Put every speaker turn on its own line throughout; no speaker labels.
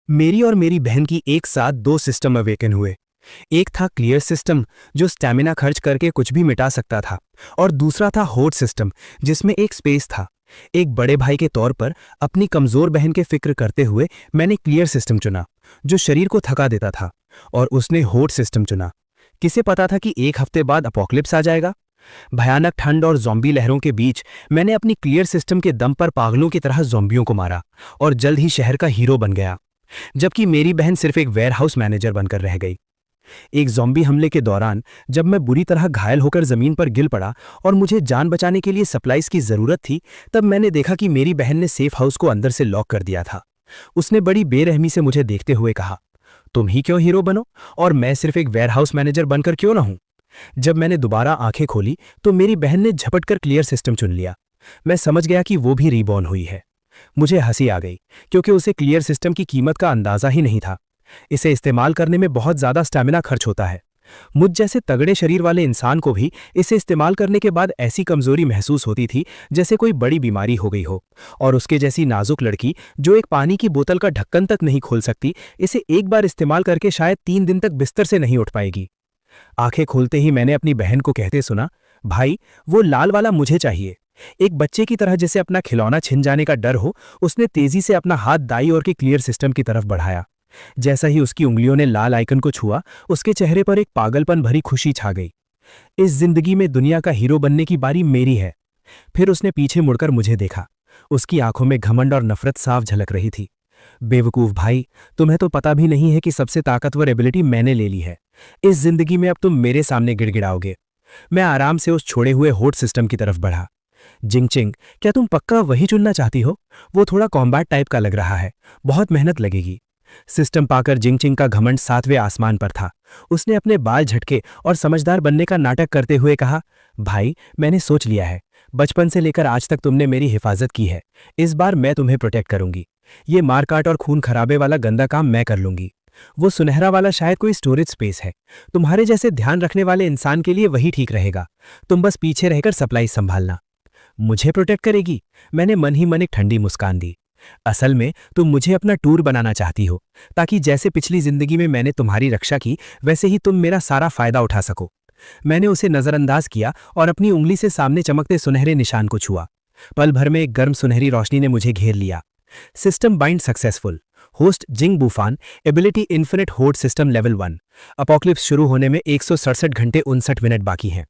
मेरी और मेरी बहन की एक साथ दो सिस्टम अवेकन हुए। एक था क्लियर सिस्टम, जो स्टैमिना खर्च करके कुछ भी मिटा सकता था, और दूसरा था होड सिस्टम, जिसमें एक स्पेस था। एक बड़े भाई के तौर पर अपनी कमजोर बहन के फिक्र करते हुए मैंने क्लियर सिस्टम चुना, जो शरीर को थका देता था, और उसने होड सिस्टम चुना। किसे पता था कि एक हफ्ते बाद अपोकलिप्स आ जाएगा। भयानक ठंड और ज़ॉम्बी लहरों के बीच मैंने अपनी क्लियर सिस्टम के दम पर पागलों की तरह ज़ॉम्बियों को मारा और जल्द ही शहर का हीरो बन गया, जबकि मेरी बहन सिर्फ एक वेयरहाउस मैनेजर बनकर रह गई। एक ज़ॉम्बी हमले के दौरान जब मैं बुरी तरह घायल होकर ज़मीन पर गिर पड़ा और मुझे जान बचाने के लिए सप्लाइज की ज़रूरत थी, तब मैंने देखा कि मेरी बहन ने सेफ हाउस को अंदर से लॉक कर दिया था। उसने बड़ी बेरहमी से मुझे देखते हुए कहा, तुम ही क्यों हीरो बनो और मैं सिर्फ एक वेयरहाउस मैनेजर बनकर क्यों ना हूं। जब मैंने दोबारा आंखें खोली तो मेरी बहन ने झपटकर क्लियर सिस्टम चुन लिया। मैं समझ गया कि वो भी रीबॉर्न हुई है। मुझे हंसी आ गई, क्योंकि उसे क्लियर सिस्टम की कीमत का अंदाजा ही नहीं था। इसे इस्तेमाल करने में बहुत ज्यादा स्टैमिना खर्च होता है। मुझ जैसे तगड़े शरीर वाले इंसान को भी इसे इस्तेमाल करने के बाद ऐसी कमजोरी महसूस होती थी जैसे कोई बड़ी बीमारी हो गई हो। और उसके जैसी नाजुक लड़की जो एक पानी की बोतल का ढक्कन तक नहीं खोल सकती, इसे एक बार इस्तेमाल करके शायद 3 दिन तक बिस्तर से नहीं उठ पाएगी। आंखें खोलते ही मैंने अपनी बहन को कहते सुना, भाई वो लाल वाला मुझे चाहिए। एक बच्चे की तरह जिसे अपना खिलौना छिन जाने का डर हो, उसने तेजी से अपना हाथ दाईं ओर के क्लियर सिस्टम की तरफ बढ़ाया। जैसा ही उसकी उंगलियों ने लाल आइकन को छुआ, उसके चेहरे पर एक पागलपन भरी खुशी छा गई। इस जिंदगी में दुनिया का हीरो बनने की बारी मेरी है। फिर उसने पीछे मुड़कर मुझे देखा। उसकी आंखों में घमंड और नफरत साफ झलक रही थी। बेवकूफ भाई, तुम्हें तो पता भी नहीं है कि सबसे ताकतवर एबिलिटी मैंने ले ली है। इस जिंदगी में अब तुम मेरे सामने गिड़गिड़ाओगे। मैं आराम से उस छोड़े हुए होड सिस्टम की तरफ बढ़ा। जिंगचिंग, क्या तुम पक्का वही चुनना चाहती हो? वो थोड़ा कॉम्बैट टाइप का लग रहा है, बहुत मेहनत लगेगी। सिस्टम पाकर जिंगचिंग का घमंड 7वें आसमान पर था। उसने अपने बाल झटके और समझदार बनने का नाटक करते हुए कहा, भाई मैंने सोच लिया है। बचपन से लेकर आज तक तुमने मेरी हिफाजत की है। इस बार मैं तुम्हें प्रोटेक्ट करूंगी। ये मारकाट और खून खराबे वाला गंदा काम मैं कर लूंगी। वो सुनहरा वाला शायद कोई स्टोरेज स्पेस है। तुम्हारे जैसे ध्यान रखने वाले इंसान के लिए वही ठीक रहेगा। तुम बस पीछे रहकर सप्लाई संभालना। मुझे प्रोटेक्ट करेगी? मैंने मन ही मन एक ठंडी मुस्कान दी। असल में तुम मुझे अपना टूर बनाना चाहती हो, ताकि जैसे पिछली जिंदगी में मैंने तुम्हारी रक्षा की, वैसे ही तुम मेरा सारा फायदा उठा सको। मैंने उसे नजरअंदाज किया और अपनी उंगली से सामने चमकते सुनहरे निशान को छुआ। पल भर में एक गर्म सुनहरी रोशनी ने मुझे घेर लिया। System bind successful. होस्ट जिंग बूफान, एबिलिटी इन्फिनिट होड सिस्टम लेवल 1। अपोक्लिप्स शुरू होने में 167 घंटे 59 मिनट बाकी हैं।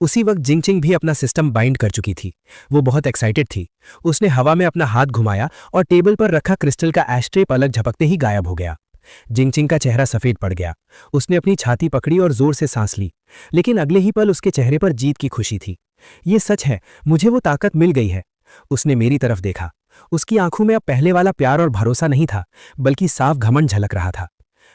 उसी वक्त जिंगचिंग भी अपना सिस्टम बाइंड कर चुकी थी। वो बहुत एक्साइटेड थी। उसने हवा में अपना हाथ घुमाया और टेबल पर रखा क्रिस्टल का एशट्रे पलक झपकते ही गायब हो गया। जिंगचिंग का चेहरा सफेद पड़ गया। उसने अपनी छाती पकड़ी और जोर से सांस ली, लेकिन अगले ही पल उसके चेहरे पर जीत की खुशी थी। ये सच है, मुझे वो ताकत मिल गई है। उसने मेरी तरफ देखा। उसकी आंखों में अब पहले वाला प्यार और भरोसा नहीं था, बल्कि साफ घमंड झलक रहा था।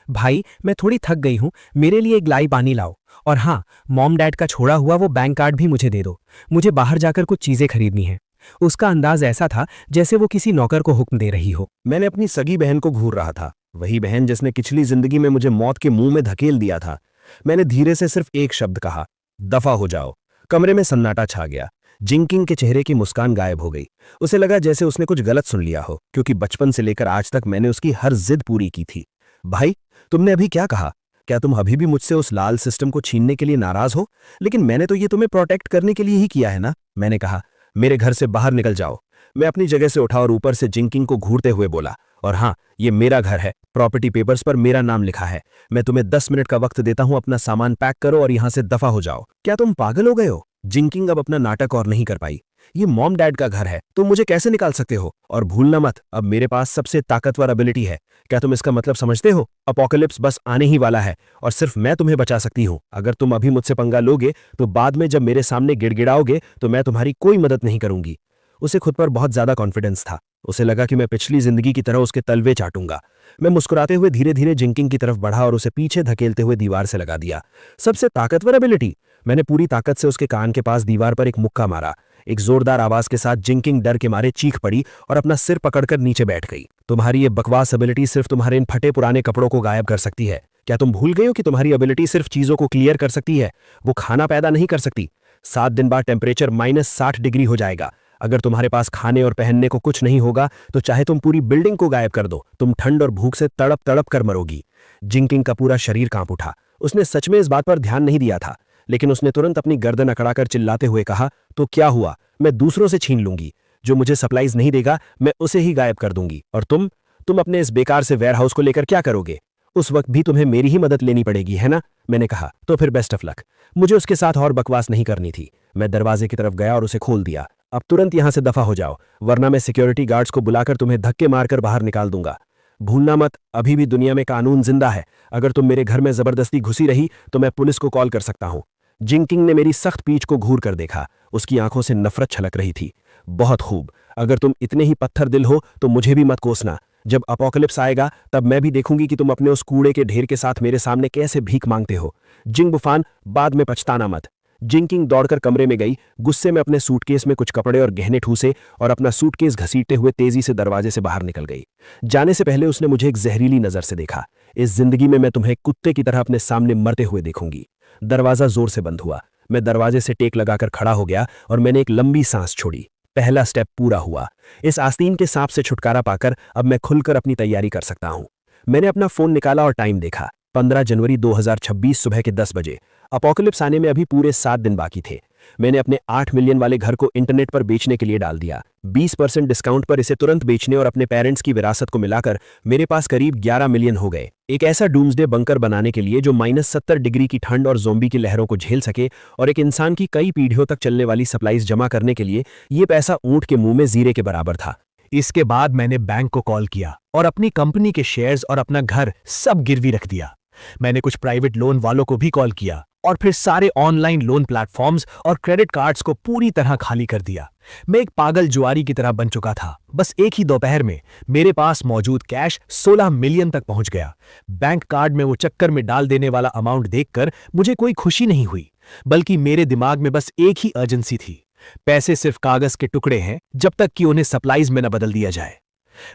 भाई मैं थोड़ी थक गई हूं, मेरे लिए एक गिलास पानी लाओ। और हाँ, मॉम डैड का छोड़ा हुआ वो बैंक कार्ड भी मुझे दे दो। मुझे बाहर जाकर कुछ चीजें खरीदनी है। उसका अंदाज ऐसा था जैसे वो किसी नौकर को हुक्म दे रही हो।
मैंने अपनी सगी बहन को घूर रहा था, वही बहन जिसने पिछली जिंदगी में मुझे मौत के मुंह में धकेल दिया था। मैंने धीरे से सिर्फ एक शब्द कहा, दफा हो जाओ। कमरे में सन्नाटा छा गया। जिंकिंग के चेहरे की मुस्कान गायब हो गई। उसे लगा जैसे उसने कुछ गलत सुन लिया हो, क्योंकि बचपन से लेकर आज तक मैंने उसकी हर जिद पूरी की थी। भाई, तुमने अभी क्या कहा? क्या तुम अभी भी मुझसे उस लाल सिस्टम को छीनने के लिए नाराज हो? लेकिन मैंने तो ये तुम्हें प्रोटेक्ट करने के लिए ही किया है ना। मैंने कहा, मेरे घर से बाहर निकल जाओ। मैं अपनी जगह से उठा और ऊपर से जिंकिंग को घूरते हुए बोला, और हाँ, ये मेरा घर है। प्रॉपर्टी पेपर्स पर मेरा नाम लिखा है। मैं तुम्हें 10 मिनट का वक्त देता हूं, अपना सामान पैक करो और यहां से दफा हो जाओ। क्या तुम पागल हो गए हो? जिंकिंग अब अपना नाटक और नहीं कर पाई। ये मॉम डैड का घर है, तुम मुझे कैसे निकाल सकते हो? और भूलना मत, अब मेरे पास सबसे ताकतवर एबिलिटी है। क्या तुम इसका मतलब समझते हो? अपोकलिप्स बस आने ही वाला है और सिर्फ मैं तुम्हें बचा सकती हूँ। अगर तुम अभी मुझसे पंगा लोगे तो बाद में जब मेरे सामने गिड़गिड़ाओगे तो मैं तुम्हारी कोई मदद नहीं करूंगी। उसे खुद पर बहुत ज्यादा कॉन्फिडेंस था। उसे लगा कि मैं पिछली जिंदगी की तरह उसके तलवे चाटूंगा। मैं मुस्कुराते हुए धीरे धीरे जिंकिंग की तरफ बढ़ा और उसे पीछे धकेलते हुए दीवार से लगा दिया। सबसे ताकतवर एबिलिटी? मैंने पूरी ताकत से उसके कान के पास दीवार पर एक मुक्का मारा। एक जोरदार आवाज के साथ जिंकिंग डर के मारे चीख पड़ी और अपना सिर पकड़कर नीचे बैठ गई। तुम्हारी ये बकवास एबिलिटी सिर्फ तुम्हारे इन फटे पुराने कपड़ों को गायब कर सकती है। क्या तुम भूल गए हो कि तुम्हारी एबिलिटी सिर्फ चीजों को क्लियर कर सकती है, वो खाना पैदा नहीं कर सकती। 7 दिन बाद टेम्परेचर -60 डिग्री हो जाएगा। अगर तुम्हारे पास खाने और पहनने को कुछ नहीं होगा तो चाहे तुम पूरी बिल्डिंग को गायब कर दो, तुम ठंड और भूख से तड़प तड़प कर मरोगी। जिंकिंग का पूरा शरीर कांप उठा। उसने सच में इस बात पर ध्यान नहीं दिया था, लेकिन उसने तुरंत अपनी गर्दन अकड़ाकर चिल्लाते हुए कहा, तो क्या हुआ, मैं दूसरों से छीन लूंगी। जो मुझे सप्लाईज नहीं देगा मैं उसे ही गायब कर दूंगी। और तुम अपने इस बेकार से वेयरहाउस को लेकर क्या करोगे? उस वक्त भी तुम्हें मेरी ही मदद लेनी पड़ेगी, है ना? मैंने कहा, तो फिर बेस्ट ऑफ लक। मुझे उसके साथ और बकवास नहीं करनी थी। मैं दरवाजे की तरफ गया और उसे खोल दिया। अब तुरंत यहां से दफा हो जाओ, वरना मैं सिक्योरिटी गार्ड्स को बुलाकर तुम्हें धक्के मारकर बाहर निकाल दूंगा। भूलना मत, अभी भी दुनिया में कानून जिंदा है। अगर तुम मेरे घर में जबरदस्ती घुसी रही तो मैं पुलिस को कॉल कर सकता हूं। जिंकिंग ने मेरी सख्त पीठ को घूर कर देखा। उसकी आंखों से नफरत छलक रही थी। बहुत खूब, अगर तुम इतने ही पत्थर दिल हो तो मुझे भी मत कोसना। जब अपोकलिप्स आएगा तब मैं भी देखूंगी कि तुम अपने उस कूड़े के ढेर के साथ मेरे सामने कैसे भीख मांगते हो। जिंग बुफान, बाद में पछताना मत। जिंकिंग दौड़कर कमरे में गई, गुस्से में अपने सूटकेस में कुछ कपड़े और गहने ठूसे और अपना सूटकेस घसीटते हुए तेजी से दरवाजे से बाहर निकल गई। जाने से पहले उसने मुझे एक जहरीली नजर से देखा। इस जिंदगी में मैं तुम्हें कुत्ते की तरह अपने सामने मरते हुए देखूंगी। दरवाजा जोर से बंद हुआ। मैं दरवाजे से टेक लगाकर खड़ा हो गया और मैंने एक लंबी सांस छोड़ी। पहला स्टेप पूरा हुआ। इस आस्तीन के सांप से छुटकारा पाकर अब मैं खुलकर अपनी तैयारी कर सकता हूं। मैंने अपना फोन निकाला और टाइम देखा। 15 जनवरी 2026 सुबह के 10 बजे। अपोकलिप्स आने में अभी पूरे 7 दिन बाकी थे। मैंने अपने 8 मिलियन वाले घर को इंटरनेट पर बेचने के लिए डाल दिया। 20% डिस्काउंट पर इसे तुरंत बेचने और अपने पेरेंट्स की विरासत को मिलाकर मेरे पास करीब 11 मिलियन हो गए। एक ऐसा डूम्सडे बंकर बनाने के लिए जो -70 डिग्री की ठंड और ज़ोंबी की लहरों को झेल सके, और एक इंसान की कई पीढ़ियों तक चलने वाली सप्लाईज जमा करने के लिए ये पैसा ऊंट के मुंह में जीरे के बराबर था।
इसके बाद मैंने बैंक को कॉल किया और अपनी कंपनी के शेयर्स और अपना घर सब गिरवी रख दिया। मैंने कुछ प्राइवेट लोन वालों को भी कॉल किया और फिर सारे ऑनलाइन लोन प्लेटफॉर्म्स और क्रेडिट कार्ड्स को पूरी तरह खाली कर दिया। मैं एक पागल जुआरी की तरह बन चुका था। बस एक ही दोपहर में मेरे पास मौजूद कैश 16 मिलियन तक पहुंच गया। बैंक कार्ड में वो चक्कर में डाल देने वाला अमाउंट देखकर मुझे कोई खुशी नहीं हुई, बल्कि मेरे दिमाग में बस एक ही अर्जेंसी थी। पैसे सिर्फ कागज के टुकड़े हैं जब तक कि उन्हें सप्लाईज में न बदल दिया जाए।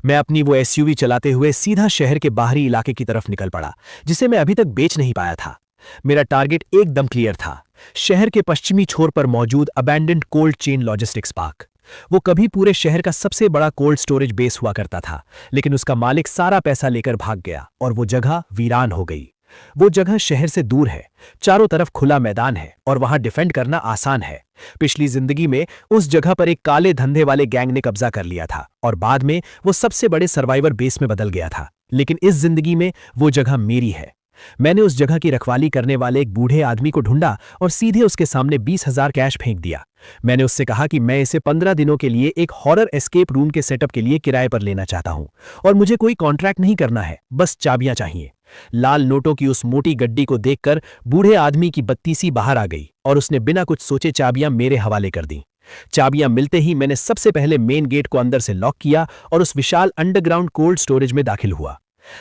मैं अपनी वो एसयूवी चलाते हुए सीधा शहर के बाहरी इलाके की तरफ निकल पड़ा, जिसे मैं अभी तक बेच नहीं पाया था। मेरा टारगेट एकदम क्लियर था, शहर के पश्चिमी छोर पर मौजूद abandoned cold chain logistics park. वो कभी पूरे शहर का सबसे बड़ा कोल्ड स्टोरेज बेस हुआ करता था, लेकिन उसका मालिक सारा पैसा लेकर भाग गया और वो जगह वीरान हो गई। वो जगह शहर से दूर है, चारों तरफ खुला मैदान है और वहां डिफेंड करना आसान है। पिछली जिंदगी में उस जगह पर एक काले धंधे वाले गैंग ने कब्जा कर लिया था और बाद में वो सबसे बड़े सर्वाइवर बेस में बदल गया था। लेकिन इस जिंदगी में वो जगह मेरी है। मैंने उस जगह की रखवाली करने वाले एक बूढ़े आदमी को ढूंढा और सीधे उसके सामने 20,000 कैश फेंक दिया। मैंने उससे कहा कि मैं इसे 15 दिनों के लिए एक हॉरर एस्केप रूम के सेटअप के लिए किराए पर लेना चाहता हूं और मुझे कोई कॉन्ट्रैक्ट नहीं करना है, बस चाबियां चाहिए। लाल नोटों की उस मोटी गड्डी को देखकर बूढ़े आदमी की बत्तीसी बाहर आ गई और उसने बिना कुछ सोचे चाबियां मेरे हवाले कर दी। चाबियां मिलते ही मैंने सबसे पहले मेन गेट को अंदर से लॉक किया और उस विशाल अंडरग्राउंड कोल्ड स्टोरेज में दाखिल हुआ।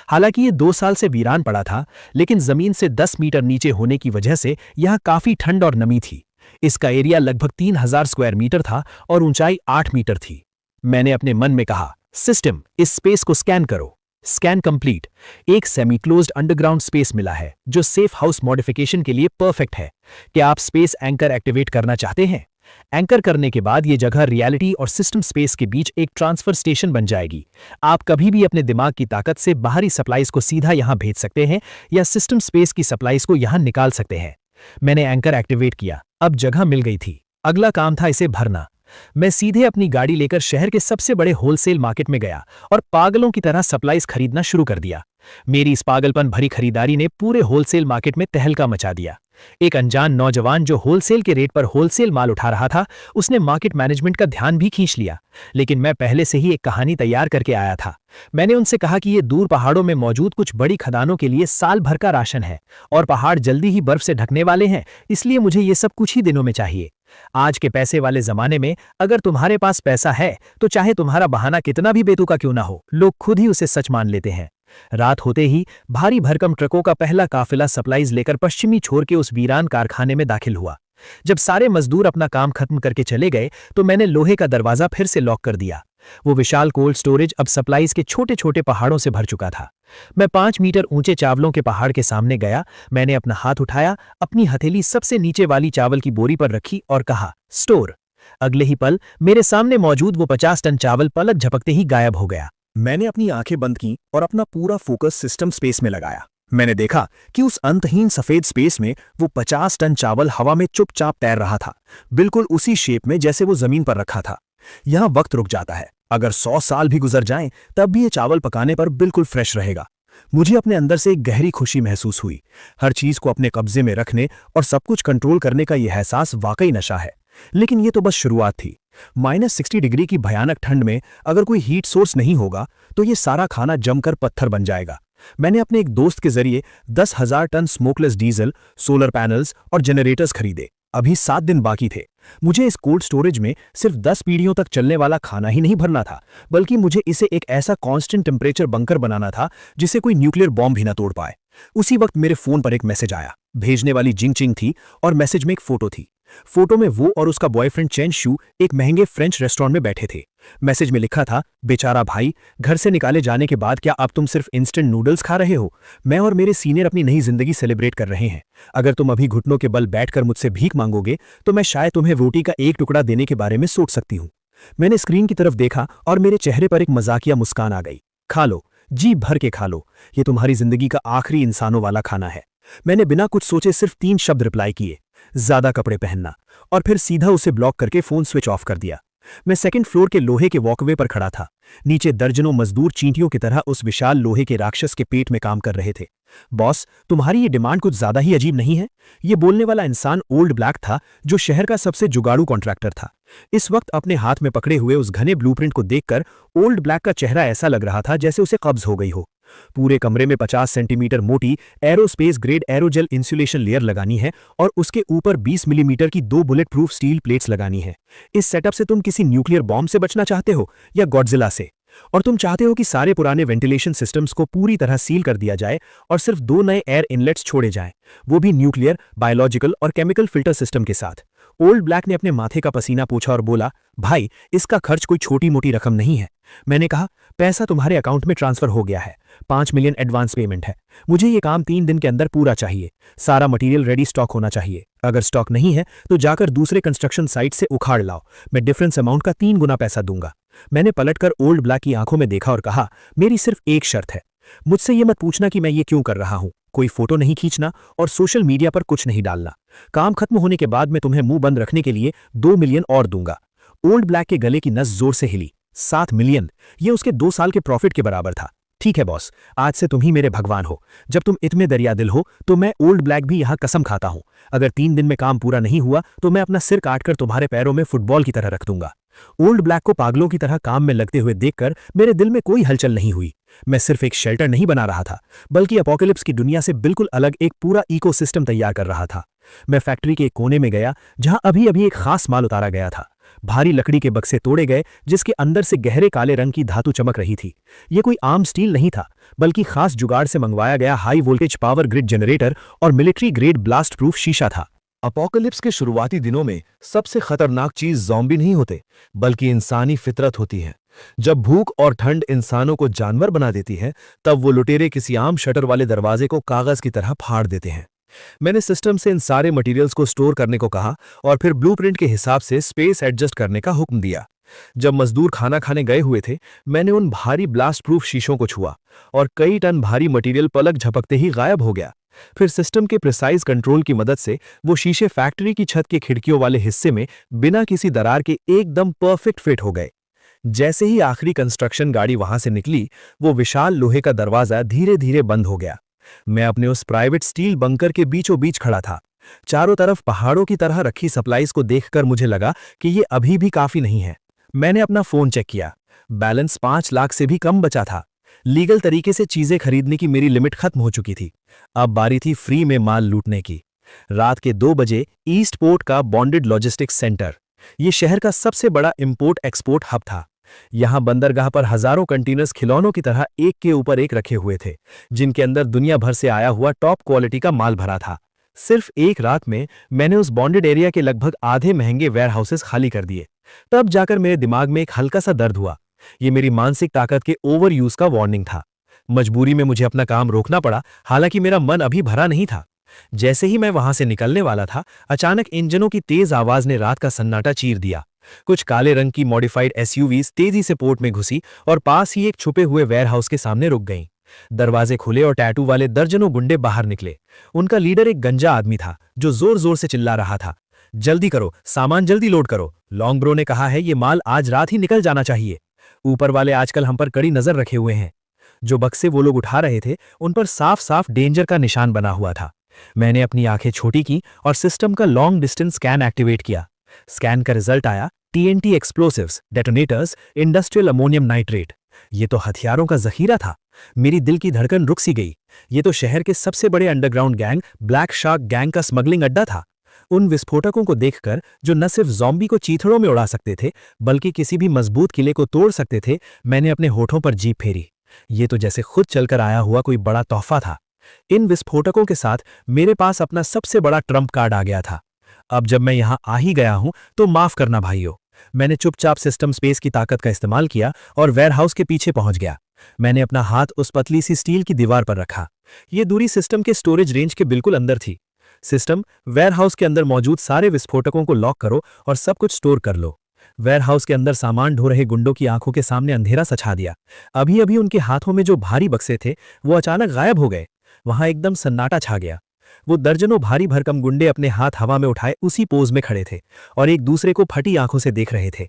हालांकि ये 2 साल से वीरान पड़ा था, लेकिन जमीन से 10 मीटर नीचे होने की वजह से यहां काफी ठंड और नमी थी। इसका एरिया लगभग 3000 स्क्वायर मीटर था और ऊंचाई 8 मीटर थी। मैंने अपने मन में कहा, सिस्टम, इस स्पेस को स्कैन करो। Scan complete. एक सेमी क्लोज्ड अंडरग्राउंड स्पेस मिला है जो सेफ हाउस मॉडिफिकेशन के लिए परफेक्ट है। क्या आप स्पेस एंकर एक्टिवेट करना चाहते हैं? एंकर करने के बाद यह जगह रियलिटी और सिस्टम स्पेस के बीच एक ट्रांसफर स्टेशन बन जाएगी। आप कभी भी अपने दिमाग की ताकत से बाहरी सप्लाईज को सीधा यहां भेज सकते हैं या सिस्टम स्पेस की सप्लाईज को यहां निकाल सकते हैं। मैंने एंकर एक्टिवेट किया। अब जगह मिल गई थी। अगला काम था इसे भरना। मैं सीधे अपनी गाड़ी लेकर शहर के सबसे बड़े होलसेल मार्केट में गया और पागलों की तरह सप्लाईज खरीदना शुरू कर दिया। मेरी इस पागलपन भरी खरीदारी ने पूरे होलसेल मार्केट में तहलका मचा दिया। एक अनजान नौजवान जो होलसेल के रेट पर होलसेल माल उठा रहा था, उसने मार्केट मैनेजमेंट का ध्यान भी खींच लिया। लेकिन मैं पहले से ही एक कहानी तैयार करके आया था। मैंने उनसे कहा कि ये दूर पहाड़ों में मौजूद कुछ बड़ी खदानों के लिए साल भर का राशन है और पहाड़ जल्दी ही बर्फ से ढकने वाले हैं, इसलिए मुझे ये सब कुछ ही दिनों में चाहिए। आज के पैसे वाले जमाने में अगर तुम्हारे पास पैसा है तो चाहे तुम्हारा बहाना कितना भी बेतुका क्यों ना हो, लोग खुद ही उसे सच मान लेते हैं। रात होते ही भारी भरकम ट्रकों का पहला काफिला सप्लाईज लेकर पश्चिमी छोर के उस वीरान कारखाने में दाखिल हुआ। जब सारे मजदूर अपना काम खत्म करके चले गए तो मैंने लोहे का दरवाजा फिर से लॉक कर दिया। वो विशाल कोल्ड स्टोरेज अब सप्लाईज के छोटे छोटे पहाड़ों से भर चुका था। मैं 5 मीटर ऊंचे चावलों के पहाड़ के सामने गया। मैंने अपना हाथ उठाया, अपनी हथेली सबसे नीचे वाली चावल की बोरी पर रखी और कहा, स्टोर।
अगले ही पल मेरे सामने मौजूद वो 50 टन चावल पलक झपकते ही गायब हो गया।
मैंने अपनी आंखें बंद की और अपना पूरा फोकस सिस्टम स्पेस में लगाया। मैंने देखा कि उस अंतहीन सफेद स्पेस में वो 50 टन चावल हवा में चुपचाप तैर रहा था, बिल्कुल उसी शेप में जैसे वो जमीन पर रखा था। यहां वक्त रुक जाता है, अगर 100 साल भी गुजर जाएं तब भी ये चावल पकाने पर बिल्कुल फ्रेश रहेगा। मुझे अपने अंदर से एक गहरी खुशी महसूस हुई। हर चीज को अपने कब्जे में रखने और सब कुछ कंट्रोल करने का यह एहसास वाकई नशा है। लेकिन ये तो बस शुरुआत थी। -60 डिग्री की भयानक ठंड में अगर कोई हीट सोर्स नहीं होगा तो ये सारा खाना जमकर पत्थर बन जाएगा। मैंने अपने एक दोस्त के जरिए 10,000 tonne smokeless diesel, solar panels और जनरेटर्स खरीदे। अभी 7 दिन बाकी थे। मुझे इस कोल्ड स्टोरेज में सिर्फ 10 पीढ़ियों तक चलने वाला खाना ही नहीं भरना था, बल्कि मुझे इसे एक ऐसा कांस्टेंट टेम्परेचर बंकर बनाना था जिसे कोई न्यूक्लियर बॉम्ब भी ना तोड़ पाए। उसी वक्त मेरे फोन पर एक मैसेज आया। भेजने वाली जिंग चिंग थी और मैसेज में एक फोटो थी। फोटो में वो और उसका बॉयफ्रेंड चेन शू एक महंगे फ्रेंच रेस्टोरेंट में बैठे थे। मैसेज में लिखा था, बेचारा भाई, घर से निकाले जाने के बाद क्या अब तुम सिर्फ इंस्टेंट नूडल्स खा रहे हो? मैं और मेरे सीनियर अपनी नई जिंदगी सेलिब्रेट कर रहे हैं। अगर तुम अभी घुटनों के बल बैठकर मुझसे भीख मांगोगे तो मैं शायद तुम्हें रोटी का एक टुकड़ा देने के बारे में सोच सकती हूँ। मैंने स्क्रीन की तरफ देखा और मेरे चेहरे पर एक मजाकिया मुस्कान आ गई। खा लो, जी भर के खा लो, ये तुम्हारी जिंदगी का आखिरी इंसानों वाला खाना है। मैंने बिना कुछ सोचे सिर्फ 3 शब्द रिप्लाई किए, ज्यादा कपड़े पहनना, और फिर सीधा उसे ब्लॉक करके फोन स्विच ऑफ कर दिया। मैं सेकंड फ्लोर के लोहे के वॉकवे पर खड़ा था। नीचे दर्जनों मजदूर चींटियों की तरह उस विशाल लोहे के राक्षस के पेट में काम कर रहे थे। बॉस, तुम्हारी ये डिमांड कुछ ज्यादा ही अजीब नहीं है? ये बोलने वाला इंसान ओल्ड ब्लैक था, जो शहर का सबसे जुगाड़ू कॉन्ट्रैक्टर था। इस वक्त अपने हाथ में पकड़े हुए उस घने ब्लूप्रिंट को देखकर ओल्ड ब्लैक का चेहरा ऐसा लग रहा था जैसे उसे कब्ज हो गई हो। पूरे कमरे में 50 सेंटीमीटर मोटी aerospace grade aerogel insulation layer लगानी है और उसके ऊपर 20 मिलीमीटर की 2 बुलेट प्रूफ स्टील प्लेट्स लगानी है। इस सेटअप से तुम किसी न्यूक्लियर बॉम्ब से बचना चाहते हो या गॉडजिला से? और तुम चाहते हो कि सारे पुराने वेंटिलेशन सिस्टम्स को पूरी तरह सील कर दिया जाए और सिर्फ 2 नए एयर इनलेट्स छोड़े जाएं, वो भी न्यूक्लियर, बायोलॉजिकल और केमिकल फिल्टर सिस्टम के साथ। ओल्ड ब्लैक ने अपने माथे का पसीना पोंछा और बोला, भाई, इसका खर्च कोई छोटी मोटी रकम नहीं है। मैंने कहा, पैसा तुम्हारे अकाउंट में ट्रांसफर हो गया है, 5 मिलियन एडवांस पेमेंट है। मुझे ये काम 3 दिन के अंदर पूरा चाहिए। सारा मटेरियल रेडी स्टॉक होना चाहिए। अगर स्टॉक नहीं है तो जाकर दूसरे कंस्ट्रक्शन साइट से उखाड़ लाओ। मैं डिफरेंस अमाउंट का 3 गुना पैसा दूंगा। मैंने पलटकर ओल्ड ब्लैक की आंखों में देखा और कहा, मेरी सिर्फ एक शर्त है। मुझसे ये मत पूछना कि मैं ये क्यों कर रहा हूं। कोई फोटो नहीं खींचना और सोशल मीडिया पर कुछ नहीं डालना। काम खत्म होने के बाद मैं तुम्हें मुंह बंद रखने के लिए 2 मिलियन और दूंगा। ओल्ड ब्लैक के गले की नस जोर से हिली। 7 मिलियन, ये उसके 2 साल के प्रॉफिट के बराबर था। ठीक है बॉस, आज से तुम ही मेरे भगवान हो। जब तुम इतने दरिया दिल हो तो मैं ओल्ड ब्लैक भी यहां कसम खाता हूं। अगर 3 दिन में काम पूरा नहीं हुआ तो मैं अपना सिर काटकर तुम्हारे पैरों में फुटबॉल की तरह रख दूंगा। ओल्ड ब्लैक को पागलों की तरह काम में लगते हुए देखकर मेरे दिल में कोई हलचल नहीं हुई। मैं सिर्फ एक शेल्टर नहीं बना रहा था, बल्कि अपोकलिप्स की दुनिया से बिल्कुल अलग एक पूरा इकोसिस्टम तैयार कर रहा था। मैं फैक्ट्री के एक कोने में गया जहां अभी अभी एक खास माल उतारा गया था। भारी लकड़ी के बक्से तोड़े गए जिसके अंदर से गहरे काले रंग की धातु चमक रही थी। यह कोई आम स्टील नहीं था, बल्कि खास जुगाड़ से मंगवाया गया high voltage power grid generator और मिलिट्री ग्रेड ब्लास्ट प्रूफ शीशा था।
अपोकलिप्स के शुरुआती दिनों में सबसे खतरनाक चीज ज़ॉम्बी नहीं होते, बल्कि इंसानी फितरत होती है। जब भूख और ठंड इंसानों को जानवर बना देती है, तब वो लुटेरे किसी आम शटर वाले दरवाजे को कागज की तरह फाड़ देते हैं। मैंने सिस्टम से इन सारे मटेरियल्स को स्टोर करने को कहा और फिर ब्लूप्रिंट के हिसाब से स्पेस एडजस्ट करने का हुक्म दिया। जब मजदूर खाना खाने गए हुए थे, मैंने उन भारी ब्लास्ट प्रूफ शीशों को छुआ और कई टन भारी मटेरियल पलक झपकते ही गायब हो गया। फिर सिस्टम के प्रिसाइज कंट्रोल की मदद से वो शीशे फैक्ट्री की छत के खिड़कियों वाले हिस्से में बिना किसी दरार के एकदम परफेक्ट फिट हो गए। जैसे ही आखिरी कंस्ट्रक्शन गाड़ी वहां से निकली, वो विशाल लोहे का दरवाजा धीरे धीरे बंद हो गया। मैं अपने उस प्राइवेट स्टील बंकर के बीचों बीच खड़ा था। चारों तरफ पहाड़ों की तरह रखी सप्लाईज को देखकर मुझे लगा कि ये अभी भी काफी नहीं है। मैंने अपना फोन चेक किया। बैलेंस 5 लाख से भी कम बचा था। लीगल तरीके से चीजें खरीदने की मेरी लिमिट खत्म हो चुकी थी। अब बारी थी फ्री में माल लूटने की। रात के 2 बजे ईस्ट पोर्ट का बॉन्डेड लॉजिस्टिक्स सेंटर, ये शहर का सबसे बड़ा इंपोर्ट एक्सपोर्ट हब था। यहां बंदरगाह पर हजारों कंटेनर्स खिलौनों की तरह एक के ऊपर एक रखे हुए थे, जिनके अंदर दुनिया भर से आया हुआ टॉप क्वालिटी का माल भरा था। सिर्फ एक रात में मैंने उस बॉन्डेड एरिया के लगभग आधे महंगे वेयरहाउसेस खाली कर दिए। तब जाकर मेरे दिमाग में एक हल्का सा दर्द हुआ। ये मेरी मानसिक ताकत के ओवर यूज का वार्निंग था। मजबूरी में मुझे अपना काम रोकना पड़ा, हालांकि मेरा मन अभी भरा नहीं था।
जैसे ही मैं वहां से निकलने वाला था, अचानक इंजनों की तेज आवाज ने रात का सन्नाटा चीर दिया। कुछ काले रंग की मॉडिफाइड एसयूवीज तेजी से पोर्ट में घुसी और पास ही एक छुपे हुए वेयरहाउस के सामने रुक गईं। दरवाजे खुले और टैटू वाले दर्जनों गुंडे बाहर निकले। उनका लीडर एक गंजा आदमी था जो जोर जोर से चिल्ला रहा था, जल्दी करो, सामान जल्दी लोड करो, लॉन्ग ब्रो ने कहा है ये माल आज रात ही निकल जाना चाहिए। ऊपर वाले आजकल हम पर कड़ी नजर रखे हुए हैं। जो बक्से वो लोग उठा रहे थे उन पर साफ साफ डेंजर का निशान बना हुआ था। मैंने अपनी आंखें छोटी की और सिस्टम का लॉन्ग डिस्टेंस स्कैन एक्टिवेट किया। स्कैन का रिजल्ट आया TNT explosives, detonators, industrial ammonium nitrate. ये तो हथियारों का जखीरा था। मेरी दिल की धड़कन रुक सी गई। ये तो शहर के सबसे बड़े underground gang black shark gang का स्मगलिंग अड्डा था। उन विस्फोटकों को देखकर जो न सिर्फ ज़ॉम्बी को चीथड़ों में उड़ा सकते थे बल्कि किसी भी मजबूत किले को तोड़ सकते थे, मैंने अपने होठों पर जीभ फेरी। ये तो जैसे खुद चलकर आया हुआ कोई बड़ा तोहफा था। इन विस्फोटकों के साथ मेरे पास अपना सबसे बड़ा ट्रम्प कार्ड आ गया था। अब जब मैं यहां आ ही गया हूं तो माफ करना भाइयों। मैंने चुपचाप सिस्टम स्पेस की ताकत का इस्तेमाल किया और वेयरहाउस के पीछे पहुंच गया। मैंने अपना हाथ उस पतली सी स्टील की दीवार पर रखा। यह दूरी सिस्टम के स्टोरेज रेंज के बिल्कुल अंदर थी। सिस्टम, वेयरहाउस के अंदर मौजूद सारे विस्फोटकों को लॉक करो और सब कुछ स्टोर कर लो। वेयरहाउस के अंदर सामान ढो रहे गुंडों की आंखों के सामने अंधेरा सछा दिया। अभी अभी उनके हाथों में जो भारी बक्से थे वो अचानक गायब हो गए। वहां एकदम सन्नाटा छा गया। वो दर्जनों भारी भरकम गुंडे अपने हाथ हवा में उठाए उसी पोज में खड़े थे और एक दूसरे को फटी आंखों से देख रहे थे।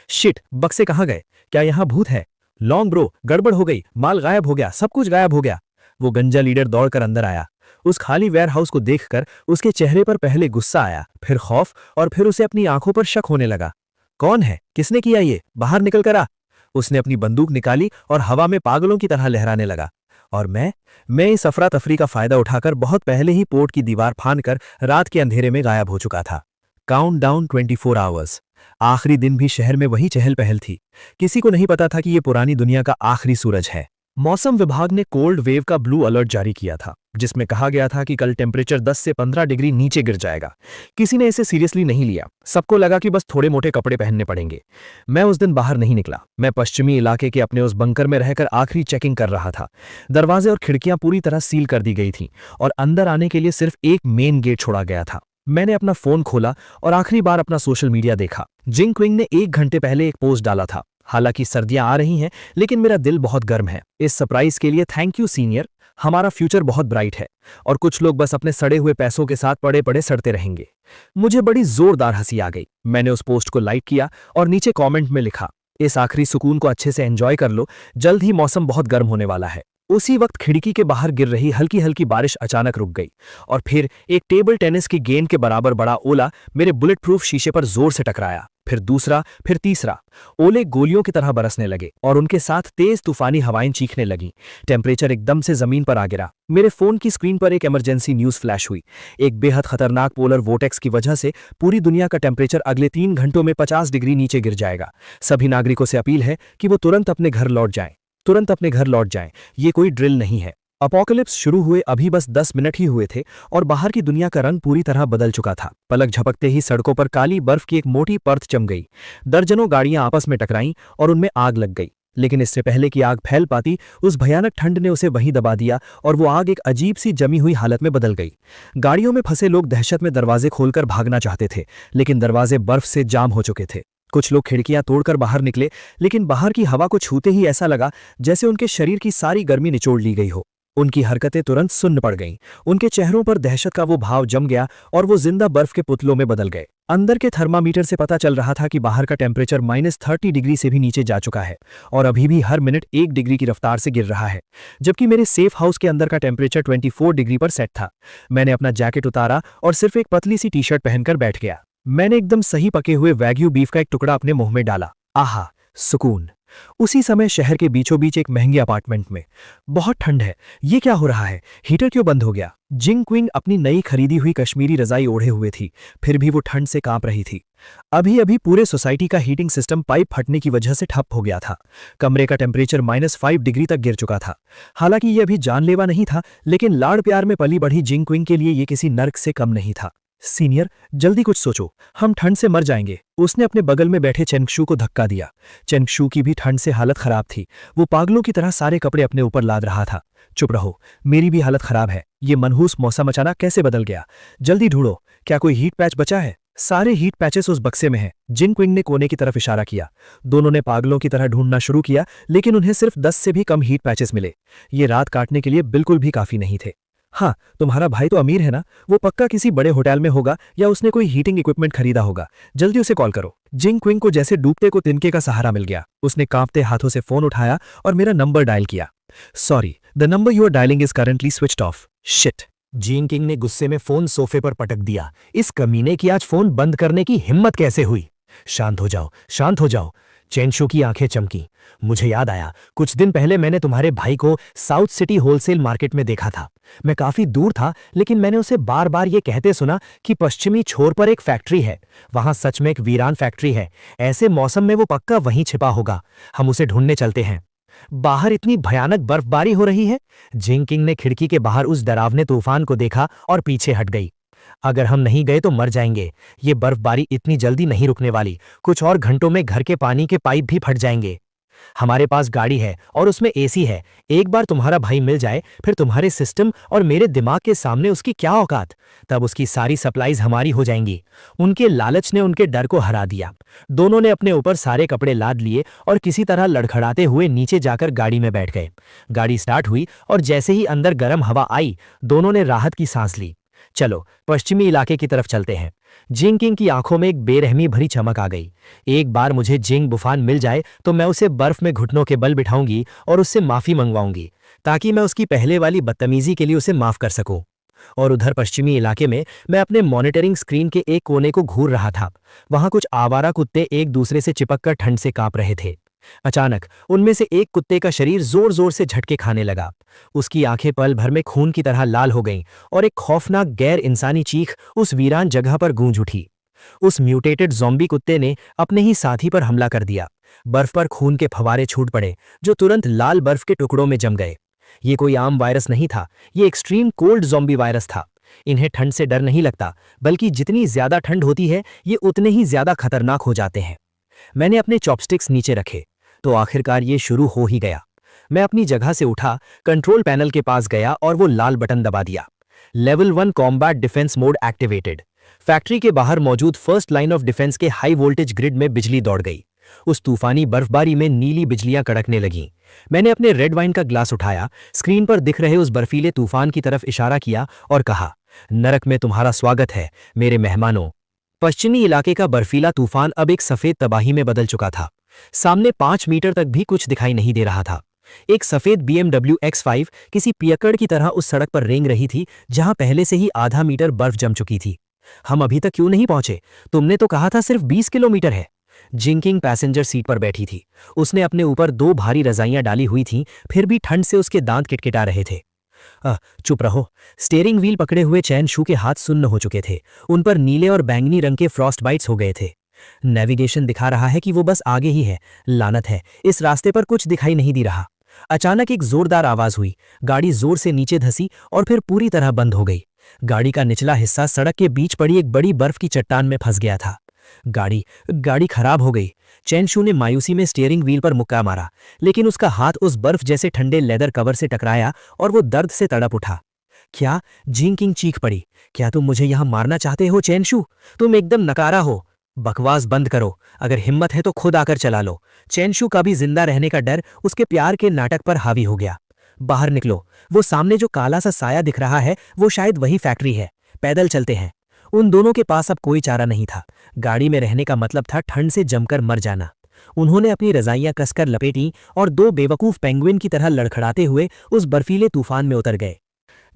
शिट, बक्से कहाँ गए? क्या यहां भूत है? लॉन्ग ब्रो, गड़बड़ हो गई, माल गायब हो गया, सब कुछ गायब हो गया। वो गंजा लीडर दौड़कर अंदर आया। उस खाली वेयरहाउस को देखकर उसके चेहरे पर पहले गुस्सा आया, फिर खौफ और फिर उसे अपनी आंखों पर शक होने लगा। कौन है? किसने किया ये? बाहर निकल कर आ। उसने अपनी बंदूक निकाली और हवा में पागलों की तरह लहराने लगा। और मैं इस अफरा तफरी का फायदा उठाकर बहुत पहले ही पोर्ट की दीवार फांदकर रात के अंधेरे में गायब हो चुका था। Count down 24 hours. आखिरी दिन भी शहर में वही चहल पहल थी। किसी को नहीं पता था कि ये पुरानी दुनिया का आखिरी सूरज है। मौसम विभाग ने कोल्ड वेव का ब्लू अलर्ट जारी किया था, जिसमें कहा गया था कि कल टेम्परेचर 10 से 15 डिग्री नीचे गिर जाएगा। किसी ने इसे सीरियसली नहीं लिया। सबको लगा कि बस थोड़े मोटे कपड़े पहनने पड़ेंगे। मैं उस दिन बाहर नहीं निकला। मैं पश्चिमी इलाके के अपने उस बंकर में रहकर आखिरी चेकिंग कर रहा था। दरवाजे और खिड़कियां पूरी तरह सील कर दी गई थीं और अंदर आने के लिए सिर्फ एक मेन गेट छोड़ा गया था। मैंने अपना फोन खोला और आखिरी बार अपना सोशल मीडिया देखा। जिंग क्विंग ने 1 घंटे पहले एक पोस्ट डाला था। हालांकि सर्दियां आ रही हैं, लेकिन मेरा दिल बहुत गर्म है। इस सरप्राइज के लिए थैंक यू सीनियर। हमारा फ्यूचर बहुत ब्राइट है और कुछ लोग बस अपने सड़े हुए पैसों के साथ पड़े पड़े सड़ते रहेंगे। मुझे बड़ी जोरदार हंसी आ गई। मैंने उस पोस्ट को लाइक किया और नीचे कमेंट में लिखा, इस आखिरी सुकून को अच्छे से एंजॉय कर लो, जल्द ही मौसम बहुत गर्म होने वाला है। उसी वक्त खिड़की के बाहर गिर रही हल्की हल्की बारिश अचानक रुक गई और फिर एक टेबल टेनिस की गेंद के बराबर बड़ा ओला मेरे बुलेट प्रूफ शीशे पर जोर से टकराया। फिर दूसरा, फिर तीसरा। ओले गोलियों की तरह बरसने लगे और उनके साथ तेज तूफानी हवाएं चीखने लगीं। टेम्परेचर एकदम से जमीन पर आ गिरा। मेरे फोन की स्क्रीन पर एक इमरजेंसी न्यूज फ्लैश हुई। एक बेहद खतरनाक पोलर वोटेक्स की वजह से पूरी दुनिया का टेम्परेचर अगले 3 घंटों में 50 डिग्री नीचे गिर जाएगा। सभी नागरिकों से अपील है कि वो तुरंत अपने घर लौट जाएं। ये कोई ड्रिल नहीं है। अपोकलिप्स शुरू हुए अभी बस 10 मिनट ही हुए थे और बाहर की दुनिया का रंग पूरी तरह बदल चुका था। पलक झपकते ही सड़कों पर काली बर्फ की एक मोटी परत जम गई। दर्जनों गाड़ियां आपस में टकराईं और उनमें आग लग गई। लेकिन इससे पहले कि आग फैल पाती, उस भयानक ठंड ने उसे वहीं दबा दिया और वो आग एक अजीब सी जमी हुई हालत में बदल गई। गाड़ियों में फंसे लोग दहशत में दरवाजे खोलकर भागना चाहते थे, लेकिन दरवाजे बर्फ से जाम हो चुके थे। कुछ लोग खिड़कियां तोड़कर बाहर निकले, लेकिन बाहर की हवा को छूते ही ऐसा लगा जैसे उनके शरीर की सारी गर्मी निचोड़ ली गई हो। उनकी हरकतें तुरंत सुन्न पड़ गईं। उनके चेहरों पर दहशत का वो भाव जम गया और वो जिंदा बर्फ के पुतलों में बदल गए। अंदर के थर्मामीटर से पता चल रहा था कि बाहर का टेम्परेचर -30 डिग्री से भी नीचे जा चुका है और अभी भी हर मिनट 1 डिग्री की रफ्तार से गिर रहा है, जबकि मेरे सेफ हाउस के अंदर का टेम्परेचर 24 डिग्री पर सेट था। मैंने अपना जैकेट उतारा और सिर्फ एक पतली सी टी-शर्ट पहनकर बैठ गया। मैंने एकदम सही पके हुए वैग्यू बीफ का एक टुकड़ा अपने मुंह में डाला। आहा, सुकून। उसी समय शहर के बीचों बीच एक महंगे अपार्टमेंट में। बहुत ठंड है। ये क्या हो रहा है? हीटर क्यों बंद हो गया? जिंग क्विंग अपनी नई खरीदी हुई कश्मीरी रजाई ओढ़े हुए थी, फिर भी वो ठंड से कांप रही थी। अभी अभी पूरे सोसाइटी का हीटिंग सिस्टम पाइप फटने की वजह से ठप हो गया था। कमरे का टेम्परेचर -5 डिग्री तक गिर चुका था। हालांकि ये अभी जानलेवा नहीं था, लेकिन लाड़ प्यार में पली बढ़ी जिंग क्विंग के लिए ये किसी नर्क से कम नहीं था। सीनियर, जल्दी कुछ सोचो, हम ठंड से मर जाएंगे। उसने अपने बगल में बैठे चेंगशू को धक्का दिया। चेंगशू की भी ठंड से हालत खराब थी। वो पागलों की तरह सारे कपड़े अपने ऊपर लाद रहा था। चुप रहो, मेरी भी हालत खराब है। ये मनहूस मौसम अचानक कैसे बदल गया? जल्दी ढूंढो, क्या कोई हीट पैच बचा है? सारे हीट पैचेस उस बक्से में हैं। जिन क्विंग ने कोने की तरफ इशारा किया। दोनों ने पागलों की तरह ढूंढना शुरू किया, लेकिन उन्हें सिर्फ 10 से भी कम हीट पैचेस मिले। ये रात काटने के लिए बिल्कुल भी काफी नहीं थे। हाँ, तुम्हारा भाई तो अमीर है ना, वो पक्का किसी बड़े होटल में होगा या उसने कोई हीटिंग इक्विपमेंट खरीदा होगा। जल्दी उसे कॉल करो। जिंग क्विंग को जैसे डूबते को तिनके का सहारा मिल गया। उसने कांपते हाथों से फोन उठाया और मेरा नंबर डायल किया। Sorry, the number you are dialling is currently switched off. Shit.
Jing King ने गुस्से में फोन सोफे पर पटक दिया। इस कमीने की आज फोन बंद करने की हिम्मत कैसे हुई? शांत हो जाओ, शांत हो जाओ। चेंगशू की आंखें चमकी। मुझे याद आया, कुछ दिन पहले मैंने तुम्हारे भाई को साउथ सिटी होलसेल मार्केट में देखा था। मैं काफी दूर था, लेकिन मैंने उसे बार बार ये कहते सुना कि पश्चिमी छोर पर एक फैक्ट्री है। वहां सच में एक वीरान फैक्ट्री है। ऐसे मौसम में वो पक्का वहीं छिपा होगा। हम उसे ढूंढने चलते हैं। बाहर इतनी भयानक बर्फबारी हो रही है। जिंग किंग ने खिड़की के बाहर उस डरावने तूफान को देखा और पीछे हट गई। अगर हम नहीं गए तो मर जाएंगे। ये बर्फबारी इतनी जल्दी नहीं रुकने वाली। कुछ और घंटों में घर के पानी के पाइप भी फट जाएंगे। हमारे पास गाड़ी है और उसमें एसी है। एक बार तुम्हारा भाई मिल जाए, फिर तुम्हारे सिस्टम और मेरे दिमाग के सामने उसकी क्या औकात। तब उसकी सारी सप्लाईज हमारी हो जाएंगी। उनके लालच ने उनके डर को हरा दिया। दोनों ने अपने ऊपर सारे कपड़े लाद लिए और किसी तरह लड़खड़ाते हुए नीचे जाकर गाड़ी में बैठ गए। गाड़ी स्टार्ट हुई और जैसे ही अंदर गर्म हवा आई, दोनों ने राहत की सांस ली। चलो पश्चिमी इलाके की तरफ चलते हैं। जिंग किंग की आंखों में एक बेरहमी भरी चमक आ गई। एक बार मुझे जिंग बुफान मिल जाए तो मैं उसे बर्फ में घुटनों के बल बिठाऊंगी और उससे माफी मंगवाऊंगी, ताकि मैं उसकी पहले वाली बदतमीजी के लिए उसे माफ कर सकूं। और उधर पश्चिमी इलाके में मैं अपने मॉनिटरिंग स्क्रीन के एक कोने को घूर रहा था। वहां कुछ आवारा कुत्ते एक दूसरे से चिपककर ठंड से कांप रहे थे। अचानक उनमें से एक कुत्ते का शरीर जोर जोर से झटके खाने लगा। उसकी आंखें पल भर में खून की तरह लाल हो गईं और एक खौफनाक गैर इंसानी चीख उस वीरान जगह पर गूंज उठी। उस म्यूटेटेड ज़ॉम्बी कुत्ते ने अपने ही साथी पर हमला कर दिया। बर्फ पर खून के फवारे छूट पड़े, जो तुरंत लाल बर्फ के टुकड़ों में जम गए। ये कोई आम वायरस नहीं था, ये एक्सट्रीम कोल्ड ज़ॉम्बी वायरस था। इन्हें ठंड से डर नहीं लगता, बल्कि जितनी ज्यादा ठंड होती है, ये उतने ही ज्यादा खतरनाक हो जाते हैं। मैंने अपने चॉपस्टिक्स नीचे रखे तो आखिरकार ये शुरू हो ही गया। मैं अपनी जगह से उठा, कंट्रोल पैनल के पास गया और वो लाल बटन दबा दिया। Level 1 combat defence mode activated. Factory के बाहर मौजूद फर्स्ट लाइन ऑफ डिफेंस के हाई वोल्टेज ग्रिड में बिजली दौड़ गई। उस तूफानी बर्फबारी में नीली बिजलियां कड़कने लगीं। मैंने अपने रेड वाइन का ग्लास उठाया, स्क्रीन पर दिख रहे उस बर्फीले तूफान की तरफ इशारा किया और कहा, नरक में तुम्हारा स्वागत है मेरे मेहमानों। पश्चिमी इलाके का बर्फीला तूफान अब एक सफेद तबाही में बदल चुका था। सामने 5 मीटर तक भी कुछ दिखाई नहीं दे रहा था। एक सफेद BMW X5 किसी पियक्कड़ की तरह उस सड़क पर रेंग रही थी, जहां पहले से ही आधा मीटर बर्फ जम चुकी थी। हम अभी तक क्यों नहीं पहुंचे? तुमने तो कहा था सिर्फ 20 किलोमीटर है। जिंग किंग पैसेंजर सीट पर बैठी थी। उसने अपने ऊपर 2 भारी रजाइयां डाली हुई थीं, फिर भी ठंड से उसके दांत किटकिटा रहे थे। चुप रहो। स्टीयरिंग व्हील पकड़े हुए चैन शू के हाथ सुन्न हो चुके थे। उन पर नीले और बैंगनी रंग के फ्रॉस्ट बाइट्स हो गए थे। नेविगेशन दिखा रहा है कि वो बस आगे ही है। लानत है, इस रास्ते पर कुछ दिखाई नहीं दे रहा। अचानक एक जोरदार आवाज हुई। गाड़ी जोर से नीचे धसी और फिर पूरी तरह बंद हो गई। गाड़ी का निचला हिस्सा सड़क के बीच पड़ी एक बड़ी बर्फ की चट्टान में फंस गया था। गाड़ी खराब हो गई। चैनशू ने मायूसी में स्टीयरिंग व्हील पर मुक्का मारा, लेकिन उसका हाथ उस बर्फ जैसे ठंडे लेदर कवर से टकराया और वो दर्द से तड़प उठा। क्या? जिंग किंग चीख पड़ी। क्या तुम मुझे यहां मारना चाहते हो चैनशू? तुम एकदम नकारा हो। बकवास बंद करो। अगर हिम्मत है तो खुद आकर चला लो। चैनशू का भी जिंदा रहने का डर उसके प्यार के नाटक पर हावी हो गया। बाहर निकलो। वो सामने जो काला सा साया दिख रहा है, वो शायद वही फैक्ट्री है। पैदल चलते हैं। उन दोनों के पास अब कोई चारा नहीं था। गाड़ी में रहने का मतलब था ठंड से जमकर मर जाना। उन्होंने अपनी रजाइयां कसकर लपेटी और 2 बेवकूफ पेंगुइन की तरह लड़खड़ाते हुए उस बर्फीले तूफान में उतर गए।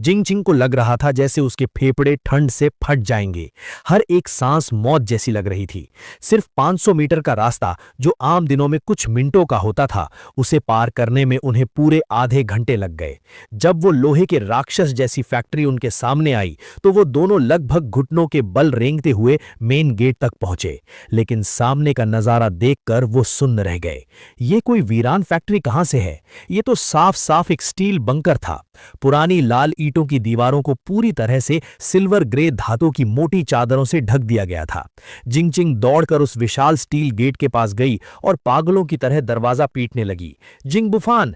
जिंग चिंग को लग रहा था जैसे उसके फेफड़े ठंड से फट जाएंगे। हर एक सांस मौत जैसी लग रही थी। सिर्फ 500 मीटर का रास्ता, जो आम दिनों में कुछ मिनटों का होता था, उसे पार करने में उन्हें पूरे आधे घंटे लग गए। जब वो लोहे के राक्षस जैसी फैक्ट्री उनके सामने आई तो वो दोनों लगभग घुटनों के बल रेंगते हुए मेन गेट तक पहुंचे। लेकिन सामने का नजारा देखकर वो सुन्न रह गए। ये कोई वीरान फैक्ट्री कहां से है? ये तो साफ साफ एक स्टील बंकर था।
पुरानी लाल ईंटों की दीवारों को पूरी तरह से सिल्वर ग्रे धातु की मोटी चादरों से ढक दिया गया था। जिंगचिंग दौड़कर उस विशाल स्टील गेट के पास गई और पागलों की तरह दरवाजा पीटने लगी। जिंग बुफान,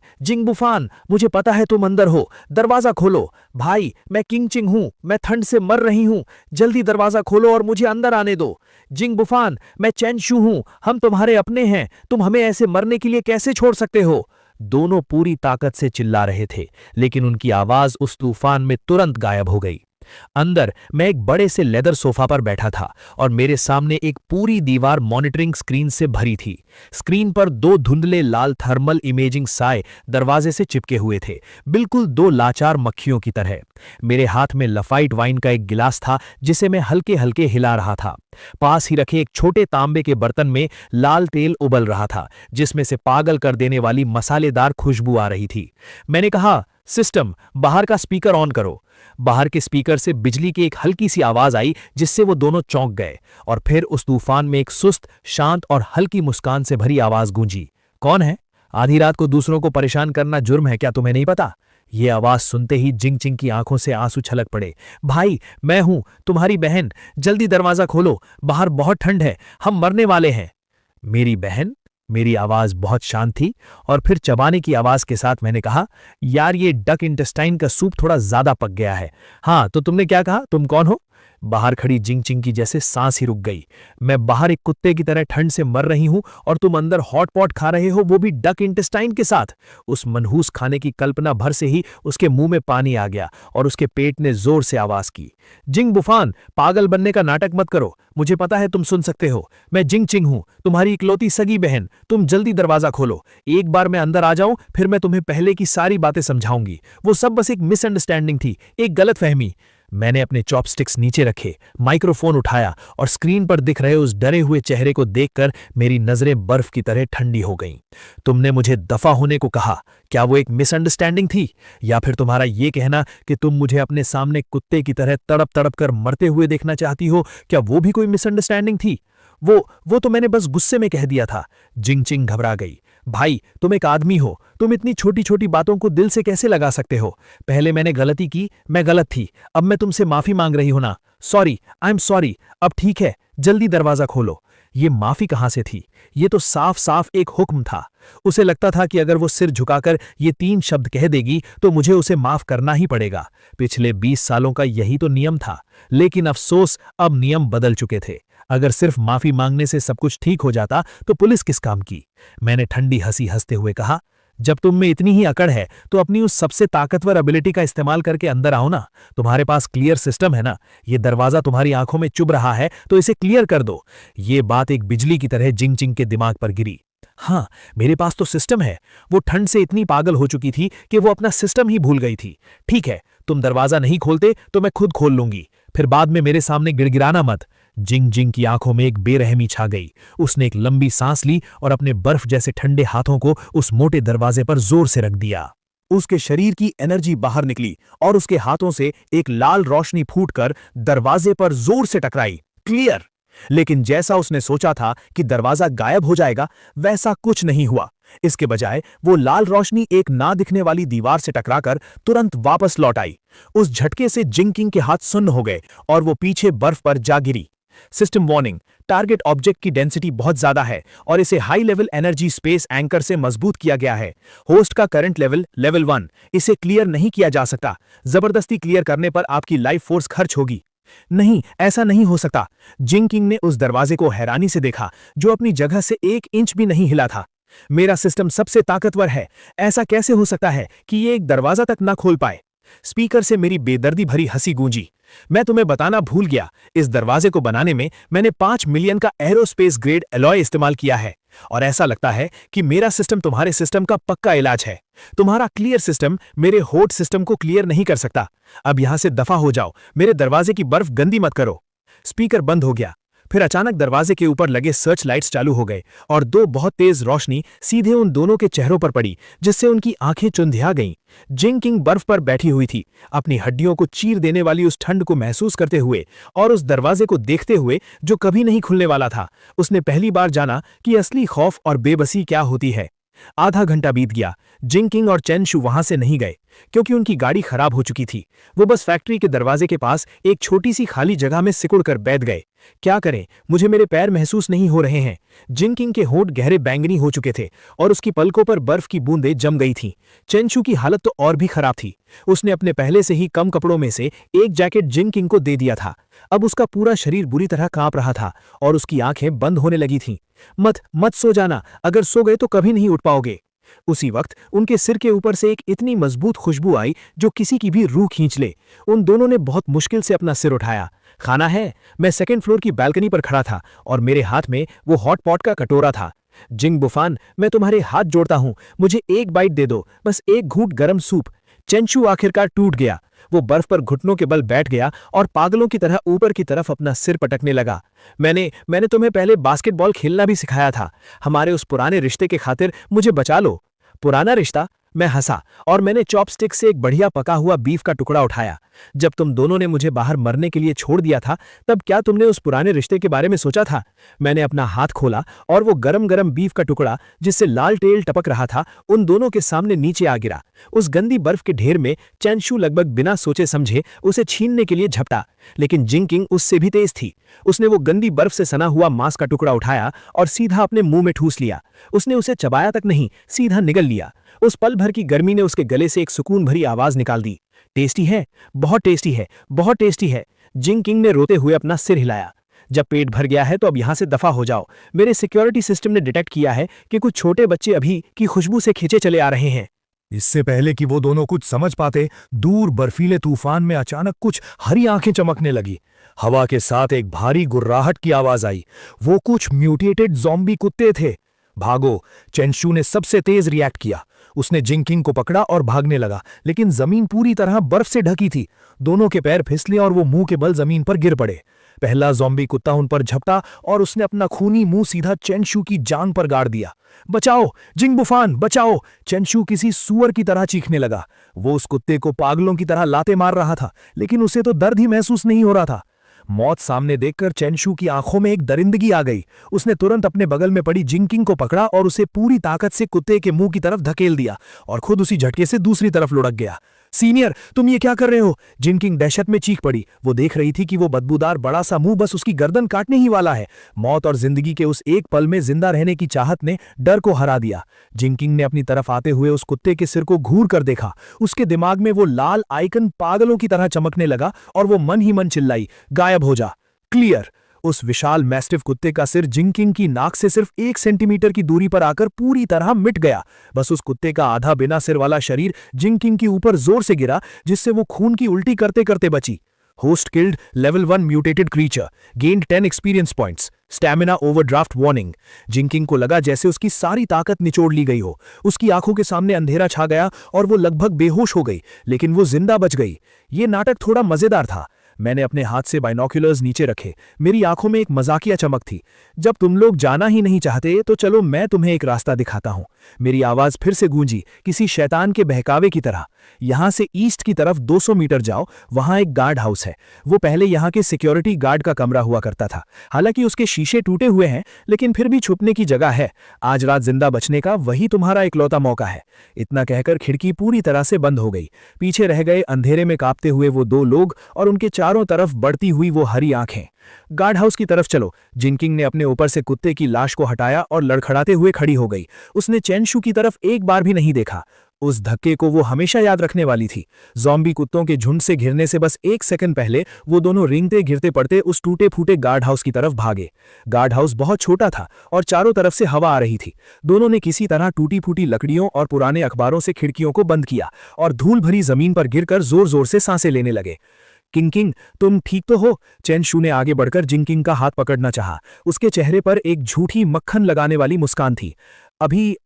मुझे पता है तुम अंदर हो, दरवाजा खोलो। भाई, मैं किंगचिंग हूं, मैं ठंड से मर रही हूं, जल्दी दरवाजा खोलो और मुझे अंदर आने दो। जिंग बुफान, मैं चैनशू हूं, हम तुम्हारे अपने हैं, तुम हमें ऐसे मरने के लिए कैसे छोड़ सकते हो? दोनों पूरी ताकत से चिल्ला रहे थे, लेकिन उनकी आवाज उस तूफान में तुरंत गायब हो गई। अंदर मैं एक बड़े से लेदर सोफा पर बैठा था और मेरे सामने एक पूरी दीवार मॉनिटरिंग स्क्रीन से भरी थी। स्क्रीन पर 2 धुंधले लाल थर्मल इमेजिंग साए दरवाजे से चिपके हुए थे, बिल्कुल 2 लाचार मक्खियों की तरह। मेरे हाथ में लफाइट वाइन का एक गिलास था जिसे मैं हल्के हल्के हिला रहा था। पास ही रखे एक छोटे तांबे के बर्तन में लाल तेल उबल रहा था, जिसमें से पागल कर देने वाली मसालेदार खुशबू आ रही थी। मैंने कहा, सिस्टम, बाहर का स्पीकर ऑन करो। बाहर के स्पीकर से बिजली की एक हल्की सी आवाज आई जिससे वो दोनों चौंक गए, और फिर उस तूफान में एक सुस्त, शांत और हल्की मुस्कान से भरी आवाज गूंजी। कौन है? आधी रात को दूसरों को परेशान करना जुर्म है क्या, तुम्हें नहीं पता? ये आवाज सुनते ही जिंगचिंग की आंखों से आंसू छलक पड़े। भाई, मैं हूं, तुम्हारी बहन, जल्दी दरवाजा खोलो, बाहर बहुत ठंड है, हम मरने वाले हैं। मेरी बहन? मेरी आवाज बहुत शांत थी और फिर चबाने की आवाज के साथ मैंने कहा, यार ये डक इंटेस्टाइन का सूप थोड़ा ज्यादा पक गया है। हाँ, तो तुमने क्या कहा? तुम कौन हो? बाहर खड़ी जिंगचिंग की जैसे सांस ही रुक गई। मैं बाहर एक कुत्ते की तरह ठंड से मर रही हूं और तुम अंदर हॉट पॉट खा रहे हो, वो भी डक इंटेस्टाइन के साथ। उस मनहूस खाने की कल्पना भर से ही उसके मुंह में पानी आ गया और उसके पेट ने जोर से आवाज की, जिंग बुफान, पागल बनने का नाटक मत करो, मुझे पता है तुम सुन सकते हो। मैं जिंगचिंग हूं, तुम्हारी इकलौती सगी बहन, तुम जल्दी दरवाजा खोलो। एक बार मैं अंदर आ जाऊं, फिर मैं तुम्हें पहले की सारी बातें समझाऊंगी। वो सब बस एक मिसअंडरस्टैंडिंग थी, एक गलतफहमी। मैंने अपने चॉपस्टिक्स नीचे रखे, माइक्रोफोन उठाया और स्क्रीन पर दिख रहे उस डरे हुए चेहरे को देखकर मेरी नजरें बर्फ की तरह ठंडी हो गईं। तुमने मुझे दफा होने को कहा, क्या वो एक मिसअंडरस्टैंडिंग थी? या फिर तुम्हारा ये कहना कि तुम मुझे अपने सामने कुत्ते की तरह तड़प तड़प कर मरते हुए देखना चाहती हो, क्या वो भी कोई मिसअंडरस्टैंडिंग थी? वो तो मैंने बस गुस्से में कह दिया था। जिंगचिंग घबरा गई। भाई, तुम एक आदमी हो, तुम इतनी छोटी छोटी बातों को दिल से कैसे लगा सकते हो? पहले मैंने गलती की, मैं गलत थी, अब मैं तुमसे माफी मांग रही हूं ना। सॉरी, आई एम सॉरी, अब ठीक है, जल्दी दरवाजा खोलो। ये माफी कहां से थी? ये तो साफ साफ एक हुक्म था। उसे लगता था कि अगर वो सिर झुकाकर ये 3 शब्द कह देगी तो मुझे उसे माफ करना ही पड़ेगा। पिछले 20 सालों का यही तो नियम था, लेकिन अफसोस अब नियम बदल चुके थे। अगर सिर्फ माफी मांगने से सब कुछ ठीक हो जाता तो पुलिस किस काम की? मैंने ठंडी हंसी हंसते हुए कहा, जब तुम में इतनी ही अकड़ है तो अपनी उस सबसे ताकतवर एबिलिटी का इस्तेमाल करके अंदर आओ ना। तुम्हारे पास क्लियर सिस्टम है ना? ये दरवाजा तुम्हारी आंखों में चुभ रहा है तो इसे क्लियर कर दो। ये बात एक बिजली की तरह जिंगचिंग के दिमाग पर गिरी। हाँ, मेरे पास तो सिस्टम है। वो ठंड से इतनी पागल हो चुकी थी कि वो अपना सिस्टम ही भूल गई थी। ठीक है, तुम दरवाजा नहीं खोलते तो मैं खुद खोल लूंगी, फिर बाद में मेरे सामने गिड़गिड़ाना मत। जिंगचिंग की आंखों में एक बेरहमी छा गई। उसने एक लंबी सांस ली और अपने बर्फ जैसे ठंडे हाथों को उस मोटे दरवाजे पर जोर से रख दिया। उसके शरीर की एनर्जी बाहर निकली और उसके हाथों से एक लाल रोशनी फूटकर दरवाजे पर जोर से टकराई। क्लियर! लेकिन जैसा उसने सोचा था कि दरवाजा गायब हो जाएगा, वैसा कुछ नहीं हुआ। इसके बजाय वो लाल रोशनी एक ना दिखने वाली दीवार से टकराकर तुरंत वापस लौट आई। उस झटके से जिंगचिंग के हाथ सुन्न हो गए और वो पीछे बर्फ पर जा गिरी। सिस्टम वार्निंग, टारगेट ऑब्जेक्ट की डेंसिटी बहुत ज्यादा है और इसे high level energy space anchor से मजबूत किया गया है। होस्ट का करंट लेवल 1, इसे क्लियर नहीं किया जा सकता। जबरदस्ती क्लियर करने पर आपकी लाइफ फोर्स खर्च होगी। नहीं, ऐसा नहीं हो सकता। जिंगचिंग ने उस दरवाजे को हैरानी से देखा, जो अपनी जगह से 1 इंच भी नहीं हिला था। मेरा सिस्टम सबसे ताकतवर है, ऐसा कैसे हो सकता है कि ये एक दरवाजा तक ना खोल पाए? स्पीकर से मेरी बेदर्दी भरी हंसी गूंजी। मैं तुम्हें बताना भूल गया, इस दरवाजे को बनाने में मैंने 5 मिलियन का एरोस्पेस ग्रेड एलॉय इस्तेमाल किया है और ऐसा लगता है कि मेरा सिस्टम तुम्हारे सिस्टम का पक्का इलाज है। तुम्हारा क्लियर सिस्टम मेरे होट सिस्टम को क्लियर नहीं कर सकता। अब यहां से दफा हो जाओ, मेरे दरवाजे की बर्फ गंदी मत करो। स्पीकर बंद हो गया। फिर अचानक दरवाजे के ऊपर लगे सर्च लाइट्स चालू हो गए और 2 बहुत तेज रोशनी सीधे उन दोनों के चेहरों पर पड़ी, जिससे उनकी आंखें चुंधिया गईं। जिंगचिंग बर्फ पर बैठी हुई थी, अपनी हड्डियों को चीर देने वाली उस ठंड को महसूस करते हुए और उस दरवाजे को देखते हुए जो कभी नहीं खुलने वाला था। उसने पहली बार जाना कि असली खौफ और बेबसी क्या होती है। आधा घंटा बीत गया। जिंकिंग और चेनशू वहां से नहीं गए क्योंकि उनकी गाड़ी खराब हो चुकी थी। वो बस फैक्ट्री के दरवाजे के पास एक छोटी सी खाली जगह में सिकुड़ कर बैठ गए। क्या करें, मुझे मेरे पैर महसूस नहीं हो रहे हैं। जिंकिंग के होंठ गहरे बैंगनी हो चुके थे और उसकी पलकों पर बर्फ की बूंदें जम गई थीं। चेनशू की हालत तो और भी खराब थी। उसने अपने पहले से ही कम कपड़ों में से एक जैकेट जिंकिंग को दे दिया था। अब उसका पूरा शरीर बुरी तरह कांप रहा था और उसकी आंखें बंद होने लगी थीं। मत सो जाना, अगर सो गए तो कभी नहीं उठ पाओगे। उसी वक्त उनके सिर के ऊपर से एक इतनी मजबूत खुशबू आई जो किसी की भी रूह खींच ले। उन दोनों ने बहुत मुश्किल से अपना सिर उठाया। खाना है? मैं सेकंड फ्लोर की बालकनी पर खड़ा था और मेरे हाथ में वो हॉट पॉट का कटोरा था। जिंग बुफान, मैं तुम्हारे हाथ जोड़ता हूं, मुझे एक बाइट दे दो, बस एक घूंट गरम सूप। चेनशू आखिरकार टूट गया। वो बर्फ पर घुटनों के बल बैठ गया और पागलों की तरह ऊपर की तरफ अपना सिर पटकने लगा। मैंने तुम्हें पहले बास्केटबॉल खेलना भी सिखाया था। हमारे उस पुराने रिश्ते के खातिर मुझे बचा लो। पुराना रिश्ता? मैं हंसा और मैंने चॉपस्टिक से एक बढ़िया पका हुआ बीफ का टुकड़ा उठाया। जब तुम दोनों ने मुझे बाहर मरने के लिए छोड़ दिया था, तब क्या तुमने उस पुराने रिश्ते के बारे में सोचा था? मैंने अपना हाथ खोला और वो गरम गरम बीफ का टुकड़ा जिससे लाल तेल टपक रहा था उन दोनों के सामने नीचे आ गिरा। उस गंदी बर्फ के ढेर में चेनशू लगभग बिना सोचे समझे उसे छीनने के लिए झपटा, लेकिन जिंकिंग उससे भी तेज थी। उसने वो गंदी बर्फ से सना हुआ मांस का टुकड़ा उठाया और सीधा अपने मुंह में ठूस लिया। उसने उसे चबाया तक नहीं, सीधा निगल लिया। उस पल भर की गर्मी ने उसके गले से एक सुकून भरी आवाज निकाल दी। टेस्टी है, बहुत टेस्टी है, बहुत टेस्टी है। जिंकिंग ने रोते हुए अपना सिर हिलाया। जब पेट भर गया है तो अब यहां से दफा हो जाओ। मेरे सिक्योरिटी सिस्टम ने डिटेक्ट किया है कि कुछ छोटे बच्चे अभी की खुशबू से खींचे चले आ रहे हैं।
इससे पहले कि वो दोनों कुछ समझ पाते, दूर बर्फीले तूफान में अचानक कुछ हरी आंखें चमकने लगी। हवा के साथ एक भारी गुर्राहट की आवाज आई। वो कुछ म्यूटेटेड ज़ॉम्बी कुत्ते थे। भागो! चेनशू ने सबसे तेज रिएक्ट किया। उसने जिंकिंग को पकड़ा और भागने लगा, लेकिन जमीन पूरी तरह बर्फ से ढकी थी। दोनों के पैर फिसले और वो मुंह के बल जमीन पर गिर पड़े। पहला ज़ॉम्बी कुत्ता उन पर झपटा और उसने अपना खूनी मुंह सीधा चेनशू की जांग पर गाड़ दिया। बचाओ जिंग बुफान, बचाओ! चेनशू किसी सूअर की तरह चीखने लगा। वो उस कुत्ते को पागलों की तरह लाते मार रहा था, लेकिन उसे तो दर्द ही महसूस नहीं हो रहा था। मौत सामने देखकर चेनशू की आंखों में एक दरिंदगी आ गई। उसने तुरंत अपने बगल में पड़ी जिंकिंग को पकड़ा और उसे पूरी ताकत से कुत्ते के मुंह की तरफ धकेल दिया और खुद उसी झटके से दूसरी तरफ लुढ़क गया। सीनियर, तुम ये क्या कर रहे हो? जिंकिंग दहशत में चीख पड़ी। वो देख रही थी कि वो बदबूदार बड़ा सा मुंह बस उसकी गर्दन काटने ही वाला है। मौत और जिंदगी के उस एक पल में जिंदा रहने की चाहत ने डर को हरा दिया। जिंकिंग ने अपनी तरफ आते हुए उस कुत्ते के सिर को घूर कर देखा। उसके दिमाग में वो लाल आइकन पागलों की तरह चमकने लगा और वो मन ही मन चिल्लाई, गायब हो जा, क्लियर। उस विशाल मैस्टिफ कुत्ते का सिर जिंकिंग की नाक से सिर्फ 1 सेंटीमीटर की दूरी पर आकर पूरी तरह मिट गया। बस उस कुत्ते का आधा बिना सिर वाला शरीर जिंकिंग के ऊपर जोर से गिरा, जिससे वो खून की उल्टी करते करते बची। Host killed, level 1 mutated creature, gained 10 experience points, stamina overdraft warning. जिंकिंग को लगा जैसे उसकी सारी ताकत निचोड़ ली गई हो। उसकी आंखों के सामने अंधेरा छा गया और वो लगभग बेहोश हो गई, लेकिन वो जिंदा बच गई। ये नाटक थोड़ा मजेदार था। मैंने अपने हाथ से बाइनोक्यूलर्स नीचे रखे। मेरी आंखों में एक मजाकिया चमक थी। जब तुम लोग जाना ही नहीं चाहते तो चलो मैं तुम्हें एक रास्ता दिखाता हूं। मेरी आवाज फिर से गूंजी, किसी शैतान के बहकावे की तरह। यहां से ईस्ट की तरफ 200 मीटर जाओ, वहां एक गार्ड हाउस है। वो पहले यहां के सिक्योरिटी गार्ड का कमरा हुआ करता था। हालांकि उसके शीशे टूटे हुए हैं, लेकिन फिर भी छुपने की जगह है। आज रात जिंदा बचने का वही तुम्हारा इकलौता मौका है। इतना कहकर खिड़की पूरी तरह से बंद हो गई। पीछे रह गए अंधेरे में कांपते हुए वो 2 लोग और उनके चारों तरफ बढ़ती हुई वो हरी आंखें। गार्ड हाउस की तरफ चलो। जिंकिंग ने अपने ऊपर से कुत्ते की लाश को हटाया और लड़खड़ाते हुए खड़ी हो गई। उसने चेनशू की तरफ एक बार भी नहीं देखा। उस धक्के को वो हमेशा याद रखने वाली थी। ज़ॉम्बी कुत्तों के झुंड से घिरने से बस 1 सेकंड पहले वो दोनों रेंगते गिरते पड़ते उस टूटे फूटे गार्ड हाउस की तरफ भागे। गार्ड हाउस बहुत छोटा था और चारों तरफ से हवा आ रही थी। दोनों ने किसी तरह टूटी फूटी लकड़ियों और पुराने अखबारों से खिड़कियों को बंद किया और धूल भरी जमीन पर गिरकर जोर जोर से सांसें लेने लगे। किंग, तुम ठीक तो हो? चेनशू ने आगे बढ़कर जिंकिंग का हाथ पकड़ना चाहा। उसके चेहरे पर एक झूठी मक्खन लगाने वाली मुस्कान थी। अभी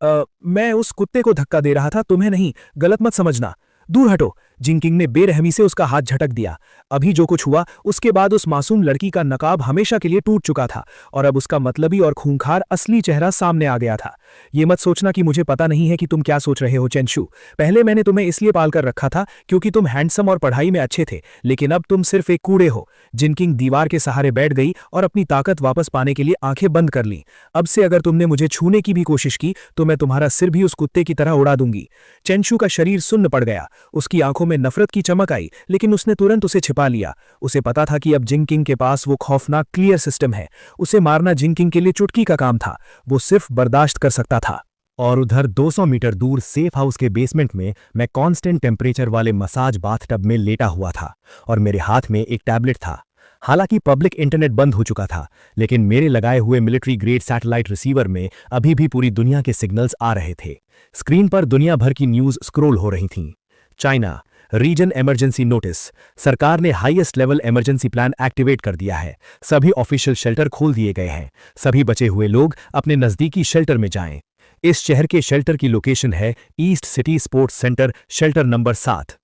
मैं उस कुत्ते को धक्का दे रहा था, तुम्हें नहीं, गलत मत समझना। दूर हटो।
जिंकिंग ने बेरहमी से उसका हाथ झटक दिया। अभी जो कुछ हुआ उसके बाद उस मासूम लड़की का नकाब हमेशा के लिए टूट चुका था और अब उसका मतलबी और खूंखार असली चेहरा सामने आ गया था। ये मत सोचना कि मुझे पता नहीं है कि तुम क्या सोच रहे हो चेंशु। पहले मैंने तुम्हें इसलिए पालकर रखा था क्योंकि तुम हैंडसम और पढ़ाई में अच्छे थे, लेकिन अब तुम सिर्फ एक कूड़े हो। जिंकिंग दीवार के सहारे बैठ गई और अपनी ताकत वापस पाने के लिए आंखें बंद कर लीं। अब से अगर तुमने मुझे छूने की भी कोशिश की तो मैं तुम्हारा सिर भी उस कुत्ते की तरह उड़ा दूंगी। चेंशु का शरीर सुन्न पड़ गया। उसकी आंखों में नफरत की चमक आई, लेकिन उसने तुरंत उसे छिपा लिया। उसे पता था कि अब जिंकिंग के पास वो खौफनाक क्लियर सिस्टम है। उसे मारना जिंकिंग के लिए चुटकी का काम था। वो सिर्फ बर्दाश्त कर सकता था।
और उधर 200 मीटर दूर सेफ हाउस के बेसमेंट में मैं कांस्टेंट टेम्परेचर वाले मसाज बाथटब में लेटा हुआ था और मेरे हाथ में एक टैबलेट था। हालांकि पब्लिक इंटरनेट बंद हो चुका था, लेकिन मेरे लगाए हुए मिलिट्री ग्रेड सैटेलाइट रिसीवर में अभी भी पूरी दुनिया के सिग्नल्स आ रहे थे। स्क्रीन पर दुनिया भर की न्यूज स्क्रॉल हो रही थीं। China region emergency notice. सरकार ने highest level emergency plan activate कर दिया है। सभी ऑफिशियल शेल्टर खोल दिए गए हैं। सभी बचे हुए लोग अपने नजदीकी शेल्टर में जाएं। इस शहर के शेल्टर की लोकेशन है east city sports centre, shelter number 7।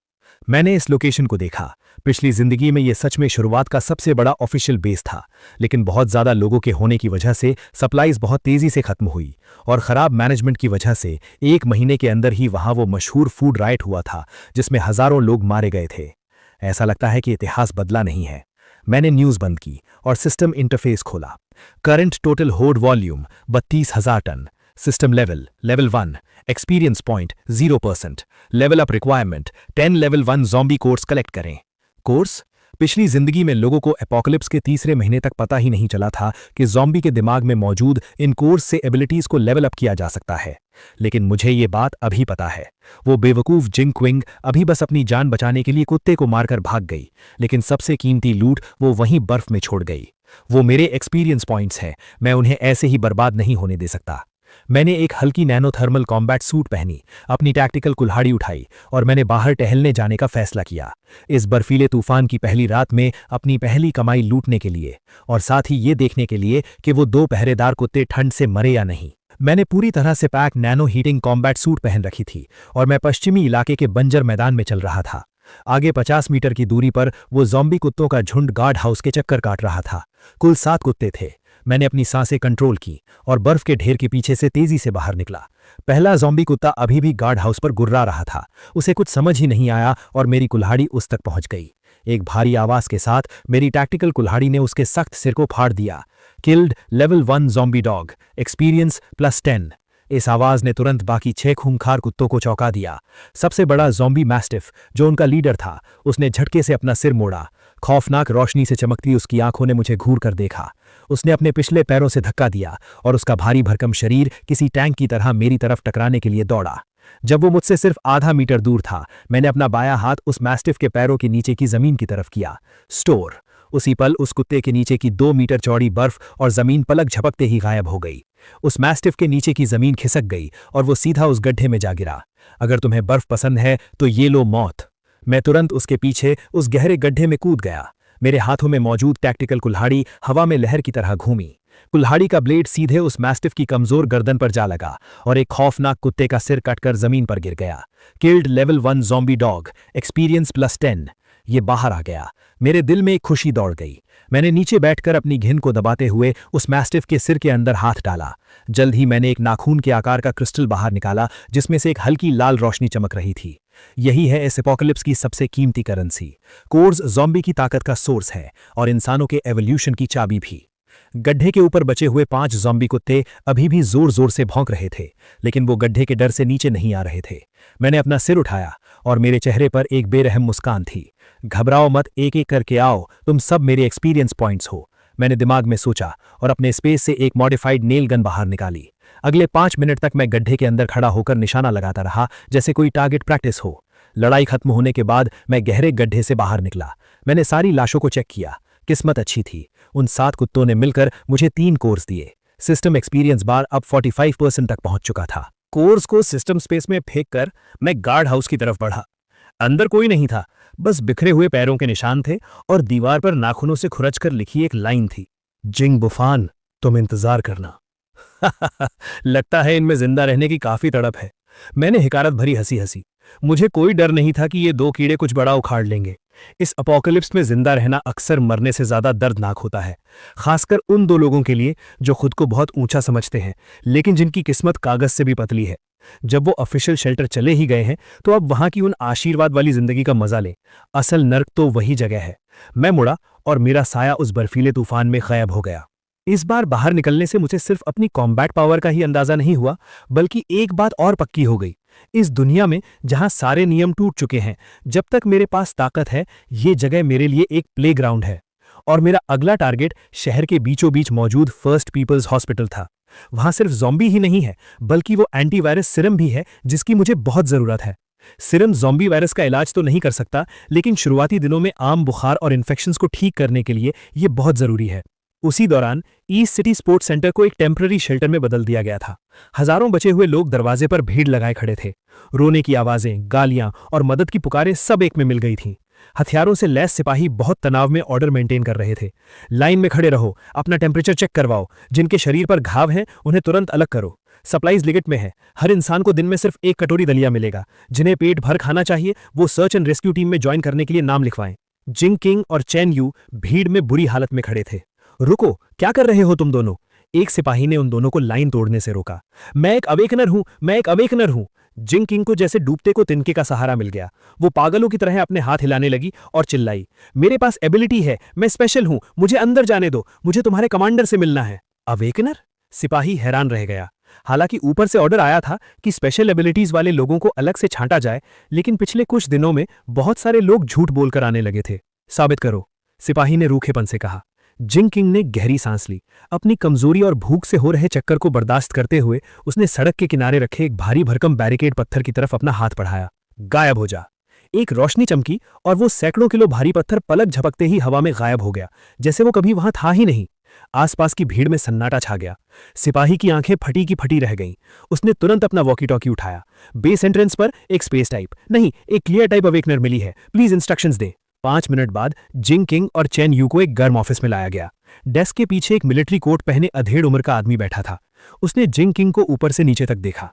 मैंने इस लोकेशन को देखा। पिछली जिंदगी में यह सच में शुरुआत का सबसे बड़ा ऑफिशियल बेस था, लेकिन बहुत ज्यादा लोगों के होने की वजह से सप्लाईज बहुत तेजी से खत्म हुई और खराब मैनेजमेंट की वजह से 1 महीने के अंदर ही वहां वो मशहूर फूड राइट हुआ था जिसमें हजारों लोग मारे गए थे। ऐसा लगता है कि इतिहास बदला नहीं है। मैंने न्यूज बंद की और सिस्टम इंटरफेस खोला। Current total hold volume 32,000 tonne. System level 1, experience point 0%, level up requirement 10 level 1 zombie cores collect करें। कोर्स? पिछली जिंदगी में लोगों को एपोकलिप्स के तीसरे महीने तक पता ही नहीं चला था कि ज़ॉम्बी के दिमाग में मौजूद इन कोर्स से एबिलिटीज को लेवल अप किया जा सकता है, लेकिन मुझे ये बात अभी पता है। वो बेवकूफ जिंग अभी बस अपनी जान बचाने के लिए कुत्ते को मारकर भाग गई, लेकिन सबसे कीमती लूट वो वहीं बर्फ में छोड़ गई। वो मेरे एक्सपीरियंस पॉइंट्स हैं, मैं उन्हें ऐसे ही बर्बाद नहीं होने दे सकता। मैंने एक हल्की नैनो थर्मल कॉम्बैट सूट पहनी, अपनी टैक्टिकल कुल्हाड़ी उठाई और मैंने बाहर टहलने जाने का फैसला किया, इस बर्फीले तूफान की पहली रात में अपनी पहली कमाई लूटने के लिए और साथ ही ये देखने के लिए कि वो 2 पहरेदार कुत्ते ठंड से मरे या नहीं। मैंने पूरी तरह से pack nano heating combat suit पहन रखी थी और मैं पश्चिमी इलाके के बंजर मैदान में चल रहा था। आगे 50 मीटर की दूरी पर वो ज़ॉम्बी कुत्तों का झुंड गार्ड हाउस के चक्कर काट रहा था। कुल 7 कुत्ते थे। मैंने अपनी सांसें कंट्रोल की और बर्फ के ढेर के पीछे से तेजी से बाहर निकला। पहला ज़ॉम्बी कुत्ता अभी भी गार्ड हाउस पर गुर्रा रहा था। उसे कुछ समझ ही नहीं आया और मेरी कुल्हाड़ी उस तक पहुंच गई। एक भारी आवाज के साथ मेरी टैक्टिकल कुल्हाड़ी ने उसके सख्त सिर को फाड़ दिया। Killed level 1 zombie dog, experience +10। इस आवाज ने तुरंत बाकी 6 खूंखार कुत्तों को चौंका दिया। सबसे बड़ा ज़ॉम्बी मैस्टिफ, जो उनका लीडर था, उसने झटके से अपना सिर मोड़ा। खौफनाक रोशनी से चमकती उसकी आंखों ने मुझे घूर कर देखा। उसने अपने पिछले पैरों से धक्का दिया और उसका भारी भरकम शरीर किसी टैंक की तरह मेरी तरफ टकराने के लिए दौड़ा। जब वो मुझसे सिर्फ आधा मीटर दूर था, मैंने अपना बायां हाथ उस मैस्टिफ के पैरों के नीचे की जमीन की तरफ किया। स्टोर। उसी पल उस कुत्ते के नीचे की 2 मीटर चौड़ी बर्फ और जमीन पलक झपकते ही गायब हो गई। उस मैस्टिफ के नीचे की जमीन खिसक गई और वो सीधा उस गड्ढे में जा गिरा। अगर तुम्हें बर्फ पसंद है तो ये लो मौत। मैं तुरंत उसके पीछे उस गहरे गड्ढे में कूद गया। मेरे हाथों में मौजूद टैक्टिकल कुल्हाड़ी हवा में लहर की तरह घूमी। कुल्हाड़ी का ब्लेड सीधे उस मैस्टिफ की कमजोर गर्दन पर जा लगा और एक खौफनाक कुत्ते का सिर कटकर जमीन पर गिर गया। Killed level 1 zombie dog, experience +10। ये बाहर आ गया। मेरे दिल में एक खुशी दौड़ गई। मैंने नीचे बैठकर अपनी घिन को दबाते हुए उस मैस्टिफ के सिर के अंदर हाथ डाला। जल्द ही मैंने एक नाखून के आकार का क्रिस्टल बाहर निकाला जिसमें से एक हल्की लाल रोशनी चमक रही थी। यही है इस एपोकलिप्स की सबसे कीमती करेंसी। कोर्स ज़ॉम्बी की ताकत का सोर्स है और इंसानों के एवोल्यूशन की चाबी भी। गड्ढे के ऊपर बचे हुए 5 ज़ॉम्बी कुत्ते अभी भी जोर जोर से भौंक रहे थे, लेकिन वो गड्ढे के डर से नीचे नहीं आ रहे थे। मैंने अपना सिर उठाया और मेरे चेहरे पर एक बेरहम मुस्कान थी। घबराओ मत, एक एक करके आओ, तुम सब मेरे एक्सपीरियंस पॉइंट्स हो, मैंने दिमाग में सोचा और अपने स्पेस से एक मॉडिफाइड नेल गन बाहर निकाली। अगले 5 मिनट तक मैं गड्ढे के अंदर खड़ा होकर निशाना लगाता रहा जैसे कोई टारगेट प्रैक्टिस हो। लड़ाई खत्म होने के बाद मैं गहरे गड्ढे से बाहर निकला। मैंने सारी लाशों को चेक किया। किस्मत अच्छी थी, उन 7 कुत्तों ने मिलकर मुझे 3 कोर्स दिए। सिस्टम एक्सपीरियंस बार अब 45% तक पहुंच चुका था। कोर्स को सिस्टम स्पेस में फेंक कर मैं गार्ड हाउस की तरफ बढ़ा। अंदर कोई नहीं था, बस बिखरे हुए पैरों के निशान थे और दीवार पर नाखूनों से खुरच कर लिखी एक लाइन थी, जिंग बुफान, तुम इंतजार करना। लगता है इनमें जिंदा रहने की काफी तड़प है। मैंने हिकारत भरी हंसी हंसी।
मुझे कोई डर नहीं था कि ये दो कीड़े कुछ बड़ा उखाड़ लेंगे। इस अपोकलिप्स में जिंदा रहना अक्सर मरने से ज्यादा दर्दनाक होता है, खासकर उन दो लोगों के लिए जो खुद को बहुत ऊंचा समझते हैं लेकिन जिनकी किस्मत कागज से भी पतली है। जब वो ऑफिशियल शेल्टर चले ही गए हैं तो अब वहां की उन आशीर्वाद वाली जिंदगी का मजा लें। असल नर्क तो वही जगह है। मैं मुड़ा और मेरा साया उस बर्फीले तूफान में गायब हो गया। इस बार बाहर निकलने से मुझे सिर्फ अपनी कॉम्बैट पावर का ही अंदाजा नहीं हुआ, बल्कि एक बात और पक्की हो गई। इस दुनिया में जहां सारे नियम टूट चुके हैं, जब तक मेरे पास ताकत है, ये जगह मेरे लिए एक प्लेग्राउंड है। और मेरा अगला टारगेट शहर के बीचों बीच मौजूद फर्स्ट पीपल्स हॉस्पिटल था। वहां सिर्फ ज़ॉम्बी ही नहीं है, बल्कि वो एंटीवायरस सिरम भी है जिसकी मुझे बहुत जरूरत है। सिरम ज़ॉम्बी वायरस का इलाज तो नहीं कर सकता, लेकिन शुरुआती दिनों में आम बुखार और इन्फेक्शंस को ठीक करने के लिए ये बहुत जरूरी है। उसी दौरान ईस्ट सिटी स्पोर्ट्स सेंटर को एक टेम्पररी शेल्टर में बदल दिया गया था। हजारों बचे हुए लोग दरवाजे पर भीड़ लगाए खड़े थे। रोने की आवाजें, गालियां और मदद की पुकारें सब एक में मिल गई थीं। हथियारों से लैस सिपाही बहुत तनाव में ऑर्डर मेंटेन कर रहे थे। लाइन में खड़े रहो, अपना टेम्परेचर चेक करवाओ, जिनके शरीर पर घाव हैं उन्हें तुरंत अलग करो। सप्लाईज लिमिट में है, हर इंसान को दिन में सिर्फ एक कटोरी दलिया मिलेगा। जिन्हें पेट भर खाना चाहिए वो सर्च एंड रेस्क्यू टीम में ज्वाइन करने के लिए नाम लिखवाएं। जिंग किंग और चैन यू भीड़ में बुरी हालत में खड़े थे। रुको, क्या कर रहे हो तुम दोनों? एक सिपाही ने उन दोनों को लाइन तोड़ने से रोका। मैं एक अवेकनर हूं, मैं एक अवेकनर हूं। जिंग किंग को जैसे डूबते को तिनके का सहारा मिल गया। वो पागलों की तरह अपने हाथ हिलाने लगी और चिल्लाई, मेरे पास एबिलिटी है, मैं स्पेशल हूं, मुझे अंदर जाने दो, मुझे तुम्हारे कमांडर से मिलना है। अवेकनर? सिपाही हैरान रह गया। हालांकि ऊपर से ऑर्डर आया था कि स्पेशल एबिलिटीज वाले लोगों को अलग से छांटा जाए, लेकिन पिछले कुछ दिनों में बहुत सारे लोग झूठ बोलकर आने लगे थे। साबित करो, सिपाही ने रूखेपन से कहा। जिंग किंग ने गहरी सांस ली। अपनी कमजोरी और भूख से हो रहे चक्कर को बर्दाश्त करते हुए उसने सड़क के किनारे रखे एक भारी भरकम बैरिकेड पत्थर की तरफ अपना हाथ बढ़ाया। गायब हो जा। एक रोशनी चमकी और वो सैकड़ों किलो भारी पत्थर पलक झपकते ही हवा में गायब हो गया, जैसे वो कभी वहां था ही नहीं। आसपास की भीड़ में सन्नाटा छा गया। सिपाही की आंखें फटी की फटी रह गईं। उसने तुरंत अपना वॉकी टॉकी उठाया। बेस एंट्रेंस पर एक स्पेस टाइप नहीं, एक क्लियर टाइप अवेकनर मिली है, प्लीज इंस्ट्रक्शंस दे। 5 मिनट बाद जिंग किंग और चैन यू को एक गर्म ऑफिस में लाया गया। डेस्क के पीछे एक मिलिट्री कोट पहने अधेड़ उम्र का आदमी बैठा था। उसने जिंग किंग को ऊपर से नीचे तक देखा।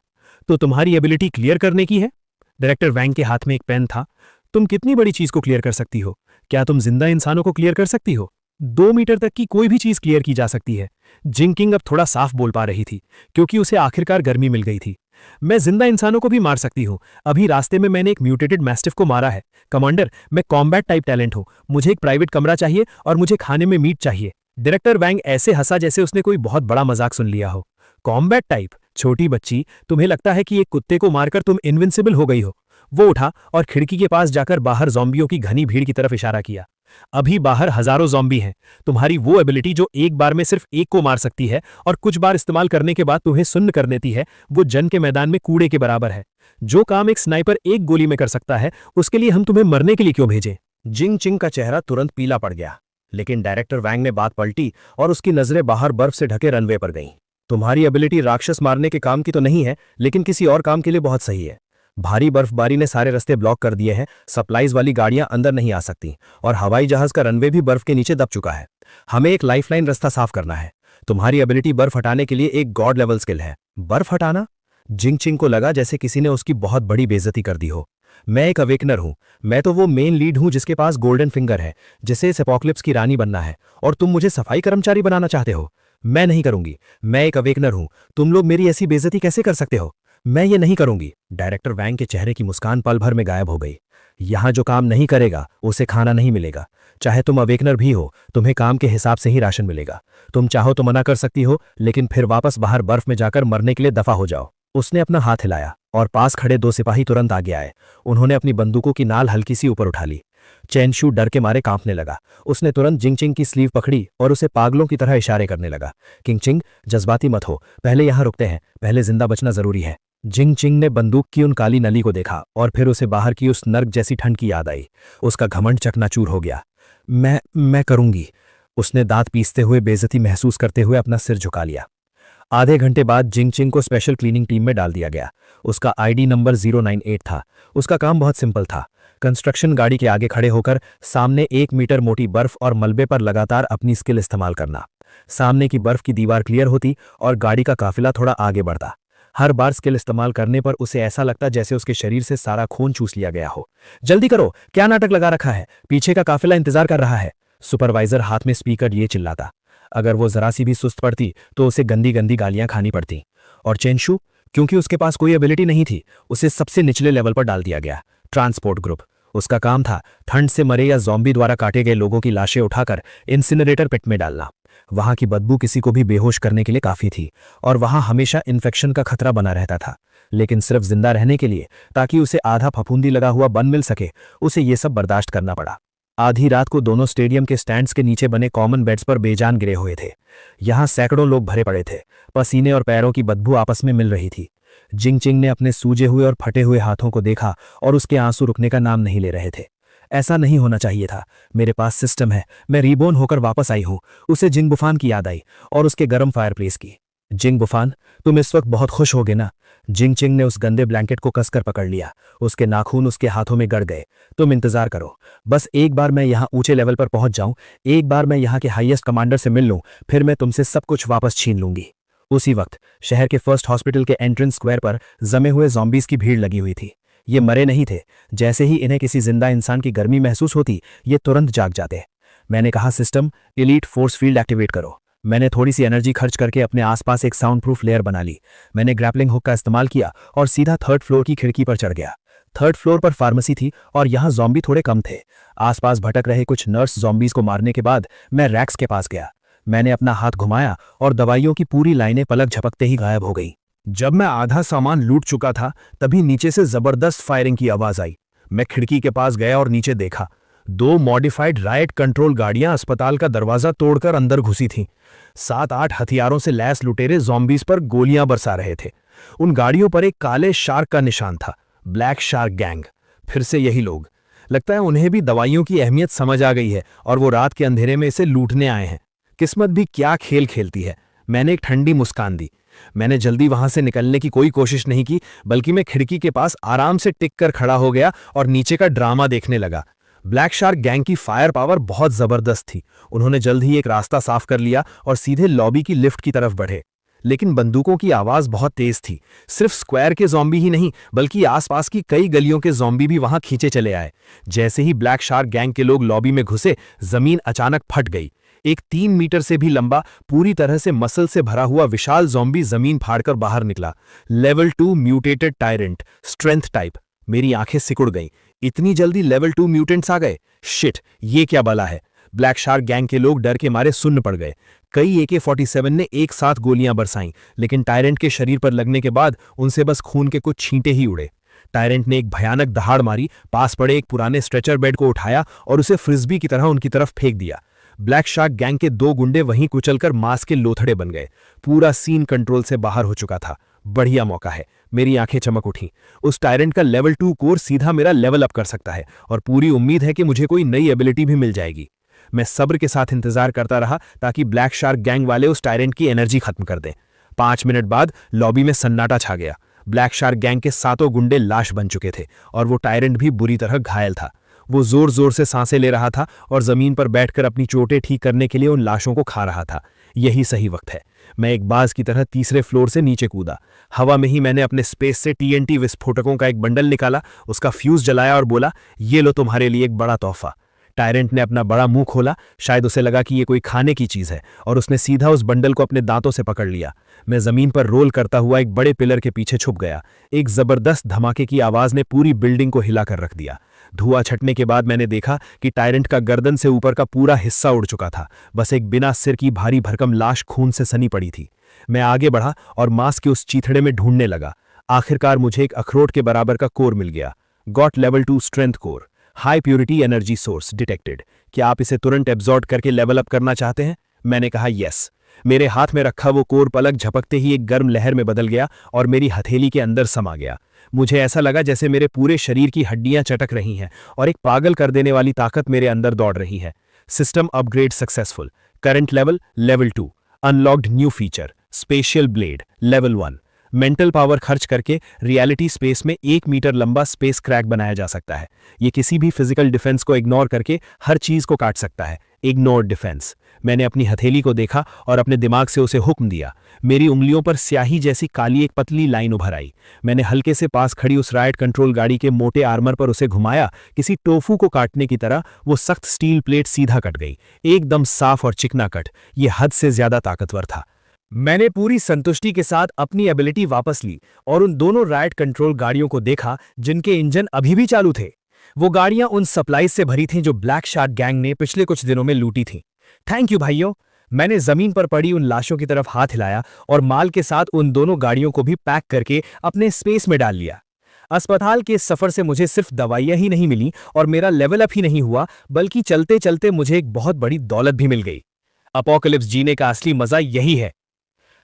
तो तुम्हारी एबिलिटी क्लियर करने की है? डायरेक्टर वैंग के हाथ में एक पेन था। तुम कितनी बड़ी चीज को क्लियर कर सकती हो? क्या तुम जिंदा इंसानों को क्लियर कर सकती हो? 2 मीटर तक की कोई भी चीज क्लियर की जा सकती है। जिंग किंग अब थोड़ा साफ बोल पा रही थी, क्योंकि उसे आखिरकार गर्मी मिल गई थी। मैं जिंदा इंसानों को भी मार सकती हूँ। अभी रास्ते में मैंने एक म्यूटेटेड मैस्टिफ को मारा है। कमांडर, मैं कॉम्बैट टाइप टैलेंट हूँ। मुझे एक प्राइवेट कमरा चाहिए और मुझे खाने में मीट चाहिए। डायरेक्टर वैंग ऐसे हंसा जैसे उसने कोई बहुत बड़ा मजाक सुन लिया हो। Combat type? छोटी बच्ची, तुम्हें लगता है कि एक कुत्ते को मारकर तुम इनविंसिबल हो गई हो? वो उठा और खिड़की के पास जाकर बाहर ज़ॉम्बियों की घनी भीड़ की तरफ इशारा किया। अभी बाहर हजारों ज़ॉम्बी हैं। तुम्हारी वो एबिलिटी जो एक बार में सिर्फ एक को मार सकती है और कुछ बार इस्तेमाल करने के बाद तुम्हें सुन्न कर देती है, वो जंग के मैदान में कूड़े के बराबर है। जो काम एक स्नाइपर एक गोली में कर सकता है, उसके लिए हम तुम्हें मरने के लिए क्यों भेजें?
जिंग चिंग का चेहरा तुरंत पीला पड़ गया, लेकिन डायरेक्टर वैंग ने बात पलटी और उसकी नजरें बाहर बर्फ से ढके रनवे पर गईं। तुम्हारी एबिलिटी राक्षस मारने के काम की तो नहीं है, लेकिन किसी और काम के लिए बहुत सही है। भारी बर्फबारी ने सारे रास्ते ब्लॉक कर दिए हैं, सप्लाईज वाली गाड़ियां अंदर नहीं आ सकती और हवाई जहाज का रनवे भी बर्फ के नीचे दब चुका है। हमें एक लाइफलाइन रास्ता साफ करना है। तुम्हारी एबिलिटी बर्फ हटाने के लिए एक गॉड लेवल स्किल है। बर्फ हटाना? जिंग चिंग को लगा जैसे किसी ने उसकी बहुत बड़ी बेइज्जती कर दी हो। मैं एक अवेकनर हूं। मैं तो वो मेन लीड हूं जिसके पास गोल्डन फिंगर है, जिसे इस एपोकलिप्स की रानी बनना है, और तुम मुझे सफाई कर्मचारी बनाना चाहते हो? मैं नहीं करूंगी। मैं एक अवेकनर हूं। तुम लोग मेरी ऐसी बेइज्जती कैसे कर सकते हो? मैं ये नहीं करूंगी। डायरेक्टर वैंग के चेहरे की मुस्कान पल भर में गायब हो गई। यहां जो काम नहीं करेगा उसे खाना नहीं मिलेगा। चाहे तुम अवेकनर भी हो, तुम्हें काम के हिसाब से ही राशन मिलेगा। तुम चाहो तो मना कर सकती हो, लेकिन फिर वापस बाहर बर्फ में जाकर मरने के लिए दफा हो जाओ। उसने अपना हाथ हिलाया और पास खड़े 2 सिपाही तुरंत आगे आए। उन्होंने अपनी बंदूकों की नाल हल्की सी ऊपर उठा ली। चैनशू डर के मारे कांपने लगा। उसने तुरंत जिंगचिंग की स्लीव पकड़ी और उसे पागलों की तरह इशारे करने लगा। किंगचिंग, जज्बाती मत हो, पहले यहां रुकते हैं, पहले जिंदा बचना जरूरी है। जिंगचिंग ने बंदूक की उन काली नली को देखा और फिर उसे बाहर की उस नर्क जैसी ठंड की याद आई। उसका घमंड चकनाचूर हो गया। मैं करूंगी। उसने दांत पीसते हुए बेइज्जती महसूस करते हुए अपना सिर झुका लिया। आधे घंटे बाद जिंगचिंग को स्पेशल क्लीनिंग टीम में डाल दिया गया। उसका आईडी नंबर 098 था। उसका काम बहुत सिंपल था। कंस्ट्रक्शन गाड़ी के आगे खड़े होकर सामने 1 मीटर मोटी बर्फ और मलबे पर लगातार अपनी स्किल इस्तेमाल करना। सामने की बर्फ की दीवार क्लियर होती और गाड़ी का काफिला थोड़ा आगे बढ़ता।
हर बार स्किल इस्तेमाल करने पर उसे ऐसा लगता जैसे उसके शरीर से सारा खून चूस लिया गया हो। जल्दी करो, क्या नाटक लगा रखा है, पीछे का काफिला इंतजार कर रहा है। सुपरवाइजर हाथ में स्पीकर लिए चिल्लाता। अगर वो जरा सी भी सुस्त पड़ती तो उसे गंदी गंदी गालियां खानी पड़ती। और चेंशु, क्योंकि उसके पास कोई एबिलिटी नहीं थी, उसे सबसे निचले लेवल पर डाल दिया गया, ट्रांसपोर्ट ग्रुप। उसका काम था ठंड से मरे या ज़ॉम्बी द्वारा काटे गए लोगों की लाशें उठाकर इंसिनरेटर पिट में डालना। वहां की बदबू किसी को भी बेहोश करने के लिए काफी थी और वहां हमेशा इन्फेक्शन का खतरा बना रहता था। लेकिन सिर्फ जिंदा रहने के लिए, ताकि उसे आधा फफूंदी लगा हुआ बन मिल सके, उसे ये सब बर्दाश्त करना पड़ा। आधी रात को दोनों स्टेडियम के स्टैंड्स के नीचे बने कॉमन बेड्स पर बेजान गिरे हुए थे। यहां सैकड़ों लोग भरे पड़े थे। पसीने और पैरों की बदबू आपस में मिल रही थी। जिंगचिंग ने अपने सूजे हुए और फटे हुए हाथों को देखा और उसके आंसू रुकने का नाम नहीं ले रहे थे। ऐसा नहीं होना चाहिए था। मेरे पास सिस्टम है, मैं रीबोर्न होकर वापस आई हूं। उसे जिंग बुफान की याद आई और उसके गर्म फायरप्लेस की। जिंग बुफान, तुम इस वक्त बहुत खुश होगे ना? जिंगचिंग ने उस गंदे ब्लैंकेट को कसकर पकड़ लिया। उसके नाखून उसके हाथों में गड़ गए। तुम इंतजार करो, बस एक बार मैं यहाँ ऊंचे लेवल पर पहुंच जाऊं, एक बार मैं यहाँ के हाईएस्ट कमांडर से मिल लूं, फिर मैं तुमसे सब कुछ वापस छीन लूंगी। उसी वक्त शहर के फर्स्ट हॉस्पिटल के एंट्रेंस स्क्वायर पर जमे हुए ज़ॉम्बीज की भीड़ लगी हुई थी। ये मरे नहीं थे। जैसे ही इन्हें किसी जिंदा इंसान की गर्मी महसूस होती, ये तुरंत जाग जाते। मैंने कहा, system elite force field activate करो। मैंने थोड़ी सी एनर्जी खर्च करके अपने आसपास एक साउंड प्रूफ लेयर बना ली। मैंने ग्रैपलिंग हुक का इस्तेमाल किया और सीधा 3rd फ्लोर की खिड़की पर चढ़ गया। 3rd फ्लोर पर फार्मेसी थी और यहाँ ज़ॉम्बी थोड़े कम थे। आसपास भटक रहे कुछ नर्स ज़ॉम्बीज को मारने के बाद मैं रैक्स के पास गया। मैंने अपना हाथ घुमाया और दवाइयों की पूरी लाइनें पलक झपकते ही गायब हो गई।
जब मैं आधा सामान लूट चुका था, तभी नीचे से जबरदस्त फायरिंग की आवाज आई। मैं खिड़की के पास गया और नीचे देखा। 2 मॉडिफाइड राइट कंट्रोल गाड़ियां अस्पताल का दरवाजा तोड़कर अंदर घुसी थीं। 7-8 हथियारों से लैस लुटेरे ज़ॉम्बीज पर गोलियां बरसा रहे थे। उन गाड़ियों पर एक काले शार्क का निशान था, ब्लैक शार्क गैंग। फिर से यही लोग। लगता है उन्हें भी दवाइयों की अहमियत समझ आ गई है और वो रात के अंधेरे में इसे लूटने आए हैं। किस्मत भी क्या खेल खेलती है। मैंने एक ठंडी मुस्कान दी। मैंने जल्दी वहां से निकलने की कोई कोशिश नहीं की, बल्कि मैं खिड़की के पास आराम से टिक कर खड़ा हो गया और नीचे का ड्रामा देखने लगा। ब्लैक शार्क गैंग की फायर पावर बहुत जबरदस्त थी। उन्होंने जल्द ही एक रास्ता साफ कर लिया और सीधे लॉबी की लिफ्ट की तरफ बढ़े। लेकिन बंदूकों की आवाज बहुत तेज थी। सिर्फ स्क्वायर के ज़ॉम्बी ही नहीं, बल्कि आसपास की कई गलियों के ज़ॉम्बी भी वहां खींचे चले आए। जैसे ही ब्लैक शार्क गैंग के लोग लॉबी में घुसे, जमीन अचानक फट गई। एक 3 मीटर से भी लंबा, पूरी तरह से मसल से भरा हुआ विशाल ज़ॉम्बी जमीन फाड़कर बाहर निकला। Level 2 mutated tyrant, strength type. मेरी आंखें सिकुड़ गईं। इतनी जल्दी लेवल 2 म्यूटेंट्स आ गए? शिट, ये क्या बला है? ब्लैक शार्क गैंग के लोग डर के मारे सुन्न पड़ गए। कई AK-47 ने एक साथ गोलियां बरसाईं, लेकिन टायरेंट के शरीर पर लगने के बाद उनसे बस खून के कुछ छींटे ही उड़े। टायरेंट ने एक भयानक दहाड़ मारी, पास पड़े एक पुराने स्ट्रेचर बेड को उठाया और उसे फ्रिस्बी की तरह उनकी तरफ फेंक दिया। ब्लैक शार्क गैंग के 2 गुंडे वहीं कुचलकर मांस के लोथड़े बन गए। पूरा सीन कंट्रोल से बाहर हो चुका था। बढ़िया मौका है। मेरी आंखें चमक उठीं। उस टायरेंट का लेवल 2 कोर सीधा मेरा लेवल अप कर सकता है और पूरी उम्मीद है कि मुझे कोई नई एबिलिटी भी मिल जाएगी। मैं सब्र के साथ इंतजार करता रहा ताकि ब्लैक शार्क गैंग वाले उस टायरेंट की एनर्जी खत्म कर दें। 5 मिनट बाद लॉबी में सन्नाटा छा गया। ब्लैक शार्क गैंग के 7 गुंडे लाश बन चुके थे और वो टायरेंट भी बुरी तरह घायल था। वो जोर जोर से सांसें ले रहा था और जमीन पर बैठकर अपनी चोटें ठीक करने के लिए उन लाशों को खा रहा था। यही सही वक्त है। मैं एक बाज की तरह तीसरे फ्लोर से नीचे कूदा। हवा में ही मैंने अपने स्पेस से TNT विस्फोटकों का एक बंडल निकाला, उसका फ्यूज जलाया और बोला, ये लो तुम्हारे लिए एक बड़ा तोहफा। टायरेंट ने अपना बड़ा मुंह खोला। शायद उसे लगा कि ये कोई खाने की चीज है और उसने सीधा उस बंडल को अपने दांतों से पकड़ लिया। मैं जमीन पर रोल करता हुआ एक बड़े पिलर के पीछे छुप गया। एक जबरदस्त धमाके की आवाज ने पूरी बिल्डिंग को हिलाकर रख दिया। धुआं छटने के बाद मैंने देखा कि टायरेंट का गर्दन से ऊपर का पूरा हिस्सा उड़ चुका था। बस एक बिना सिर की भारी भरकम लाश खून से सनी पड़ी थी। मैं आगे बढ़ा और मांस के उस चीथड़े में ढूंढने लगा। आखिरकार मुझे एक अखरोट के बराबर का कोर मिल गया। Got level 2 strength core, high purity energy source detected. क्या आप इसे तुरंत एब्जॉर्ब करके लेवल अप करना चाहते हैं? मैंने कहा यस। मेरे हाथ में रखा वो कोर पलक झपकते ही एक गर्म लहर में बदल गया और मेरी हथेली के अंदर समा गया। मुझे ऐसा लगा जैसे मेरे पूरे शरीर की हड्डियां चटक रही हैं और एक पागल कर देने वाली ताकत मेरे अंदर दौड़ रही है। System upgrade successful. Current level 2। Unlocked new feature, spatial blade, level 1। Mental power खर्च करके रियलिटी स्पेस में 1 मीटर लंबा स्पेस क्रैक बनाया जा सकता है। ये किसी भी फिजिकल डिफेंस को इग्नोर करके हर चीज को काट सकता है। Ignore defence. मैंने अपनी हथेली को देखा और अपने दिमाग से उसे हुक्म दिया। मेरी उंगलियों पर स्याही जैसी काली एक पतली लाइन उभर आई। मैंने हल्के से पास खड़ी उस राइट कंट्रोल गाड़ी के मोटे आर्मर पर उसे घुमाया। किसी टोफू को काटने की तरह वो सख्त स्टील प्लेट सीधा कट गई, एकदम साफ और चिकना कट। ये हद से ज्यादा ताकतवर था।
मैंने पूरी संतुष्टि के साथ अपनी एबिलिटी वापस ली और उन दोनों राइट कंट्रोल गाड़ियों को देखा जिनके इंजन अभी भी चालू थे। वो गाड़ियां उन सप्लाईज से भरी थीं जो ब्लैक शार्क गैंग ने पिछले कुछ दिनों में लूटी थीं। थैंक यू भाइयों। मैंने जमीन पर पड़ी उन लाशों की तरफ हाथ हिलाया और माल के साथ उन दोनों गाड़ियों को भी पैक करके अपने स्पेस में डाल लिया। अस्पताल के इस सफर से मुझे सिर्फ दवाइयां ही नहीं मिली और मेरा लेवल अप ही नहीं हुआ, बल्कि चलते चलते मुझे एक बहुत बड़ी दौलत भी मिल गई। अपोकलिप्स जीने का असली मजा यही है।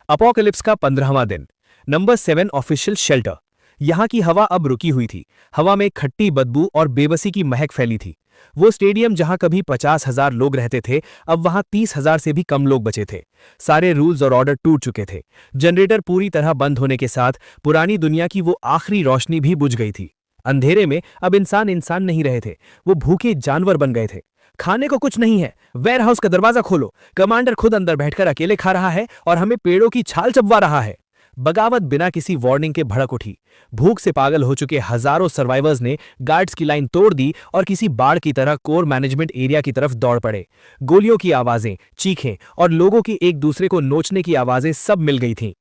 अपोकलिप्स का 15वां दिन, नंबर 7 ऑफिशियल शेल्टर। यहां की हवा अब रुकी हुई थी। हवा में खट्टी बदबू और बेबसी की महक फैली थी। वो स्टेडियम जहां कभी 50,000 लोग रहते थे, अब वहां 30,000 से भी कम लोग बचे थे। सारे रूल्स और ऑर्डर टूट चुके थे। जनरेटर पूरी तरह बंद होने के साथ पुरानी दुनिया की वो आखिरी रोशनी भी बुझ गई थी। अंधेरे में अब इंसान इंसान नहीं रहे थे, वो भूखे जानवर बन गए थे। खाने को कुछ नहीं है, वेयरहाउस का दरवाजा खोलो, कमांडर खुद अंदर बैठकर अकेले खा रहा है और हमें पेड़ों की छाल चबवा रहा है। बगावत बिना किसी वार्निंग के भड़क उठी। भूख से पागल हो चुके हजारों सर्वाइवर्स ने गार्ड्स की लाइन तोड़ दी और किसी बाढ़ की तरह कोर मैनेजमेंट एरिया की तरफ दौड़ पड़े। गोलियों की आवाजें, चीखें और लोगों की एक दूसरे को नोचने की आवाजें सब मिल गई थीं।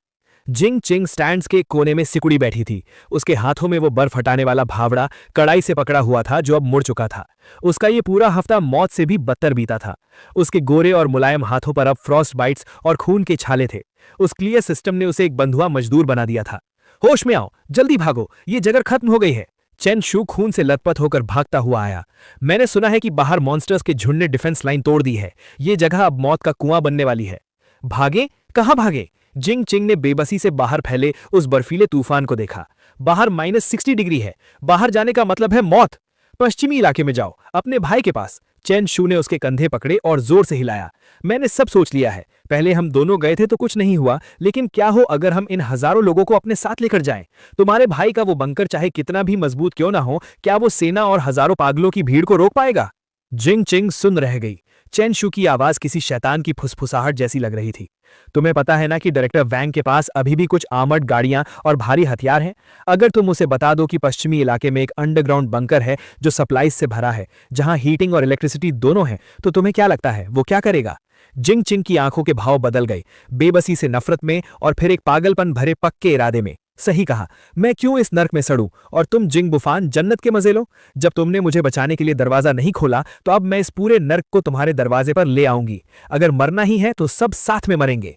जिंग चिंग स्टैंड्स के कोने में सिकुड़ी बैठी थी। उसके हाथों में वो बर्फ हटाने वाला भावड़ा कड़ाई से पकड़ा हुआ था जो अब मुड़ चुका था। उसका ये पूरा हफ्ता मौत से भी बदतर बीता था। उसके गोरे और मुलायम हाथों पर अब फ्रॉस्ट बाइट्स और खून के छाले थे। उस क्लियर सिस्टम ने उसे एक बंधुआ मजदूर बना दिया था। होश में आओ, जल्दी भागो, ये जगह खत्म हो गई है। चेन शू खून से लथपथ होकर भागता हुआ आया। मैंने सुना है कि बाहर मॉन्स्टर्स के झुंड ने डिफेंस लाइन तोड़ दी है। ये जगह अब मौत का कुआं बनने वाली है। भागे? कहां भागे? जिंग चिंग ने बेबसी से बाहर फैले उस बर्फीले तूफान को देखा। बाहर -60 डिग्री है। बाहर जाने का मतलब है मौत। पश्चिमी इलाके में जाओ, अपने भाई के पास। चेन शू ने उसके कंधे पकड़े और जोर से हिलाया। मैंने सब सोच लिया है। पहले हम दोनों गए थे तो कुछ नहीं हुआ, लेकिन क्या हो अगर हम इन हजारों लोगों को अपने साथ लेकर जाएं? तुम्हारे भाई का वो बंकर चाहे कितना भी मजबूत क्यों ना हो, क्या वो सेना और हजारों पागलों की भीड़ को रोक पाएगा? जिंग चिंग सुन रह गई। चेन शू की आवाज किसी शैतान की फुसफुसाहट जैसी लग रही थी। तुम्हें पता है ना कि डायरेक्टर वैंग के पास अभी भी कुछ आर्मर्ड गाड़ियां और भारी हथियार हैं? अगर तुम उसे बता दो कि पश्चिमी इलाके में एक अंडरग्राउंड बंकर है जो सप्लाईज से भरा है, जहां हीटिंग और इलेक्ट्रिसिटी दोनों है, तो तुम्हें क्या लगता है वो क्या करेगा? जिंग चिंग की आंखों के भाव बदल गए, बेबसी से नफरत में और फिर एक पागलपन भरे पक्के इरादे में। सही कहा, मैं क्यों इस नर्क में सड़ूं और तुम जिंग बुफान जन्नत के मजे लो। जब तुमने मुझे बचाने के लिए दरवाजा नहीं खोला तो अब मैं इस पूरे नर्क को तुम्हारे दरवाजे पर ले आऊंगी। अगर मरना ही है तो सब साथ में मरेंगे।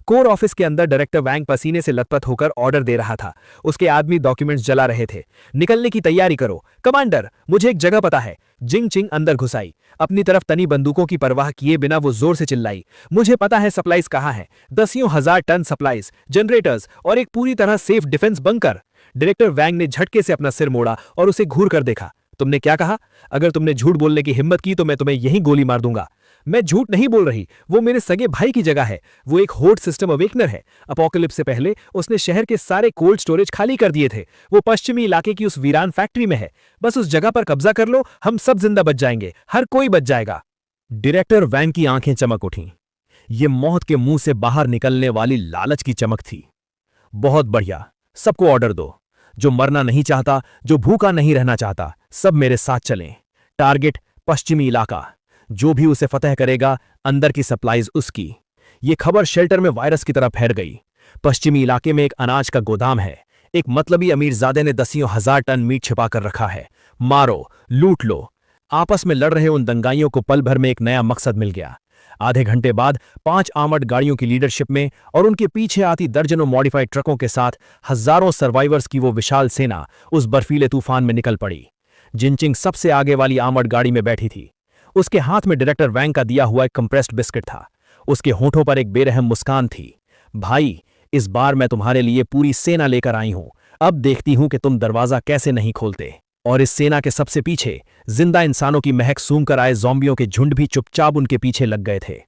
कोर ऑफिस के अंदर डायरेक्टर वैंग पसीने से लथपथ होकर ऑर्डर दे रहा था। उसके आदमी डॉक्यूमेंट्स जला रहे थे। निकलने की तैयारी करो कमांडर, मुझे एक जगह पता है। जिंग चिंग अंदर घुसाई। अपनी तरफ तनी बंदूकों की परवाह किए बिना वो जोर से चिल्लाई, मुझे पता है सप्लाईज कहाँ है। दसियों हजार टन सप्लाईज, जनरेटर्स और एक पूरी तरह सेफ डिफेंस बंकर। डायरेक्टर वैंग ने झटके से अपना सिर मोड़ा और उसे घूर कर देखा। तुमने क्या कहा? अगर तुमने झूठ बोलने की हिम्मत की तो मैं तुम्हें यहीं गोली मार दूंगा। मैं झूठ नहीं बोल रही, वो मेरे सगे भाई की जगह है। वो एक होर्ड सिस्टम अवेकनर है। अपोकलिप्स से पहले उसने शहर के सारे कोल्ड स्टोरेज खाली कर दिए थे। वो पश्चिमी इलाके की उस वीरान फैक्ट्री में है। बस उस जगह पर कब्जा कर लो, हम सब जिंदा बच जाएंगे, हर कोई बच जाएगा।
डायरेक्टर वैंग की आंखें चमक उठीं। ये मौत के मुंह से बाहर निकलने वाली लालच की चमक थी। बहुत बढ़िया, सबको ऑर्डर दो। जो मरना नहीं चाहता, जो भूखा नहीं रहना चाहता, सब मेरे साथ चलें। टारगेट पश्चिमी इलाका। जो भी उसे फतह करेगा, अंदर की सप्लाईज उसकी। ये खबर शेल्टर में वायरस की तरह फैल गई। पश्चिमी इलाके में एक अनाज का गोदाम है। एक मतलबी अमीरजादे ने दसियों हजार टन मीट छिपा कर रखा है। मारो, लूट लो। आपस में लड़ रहे उन दंगाइयों को पल भर में एक नया मकसद मिल गया। आधे घंटे बाद 5 आर्मर्ड गाड़ियों की लीडरशिप में और उनके पीछे आती दर्जनों मॉडिफाइड ट्रकों के साथ हजारों सर्वाइवर्स की वो विशाल सेना उस बर्फीले तूफान में निकल पड़ी। जिनचिंग सबसे आगे वाली आर्मर्ड गाड़ी में बैठी थी। उसके हाथ में डायरेक्टर वैंग का दिया हुआ एक कंप्रेस्ड बिस्किट था। उसके होठों पर एक बेरहम मुस्कान थी। भाई, इस बार मैं तुम्हारे लिए पूरी सेना लेकर आई हूं। अब देखती हूं कि तुम दरवाजा कैसे नहीं खोलते। और इस सेना के सबसे पीछे जिंदा इंसानों की महक सूंघ कर आए ज़ॉम्बियों के झुंड भी चुपचाप उनके पीछे लग गए थे।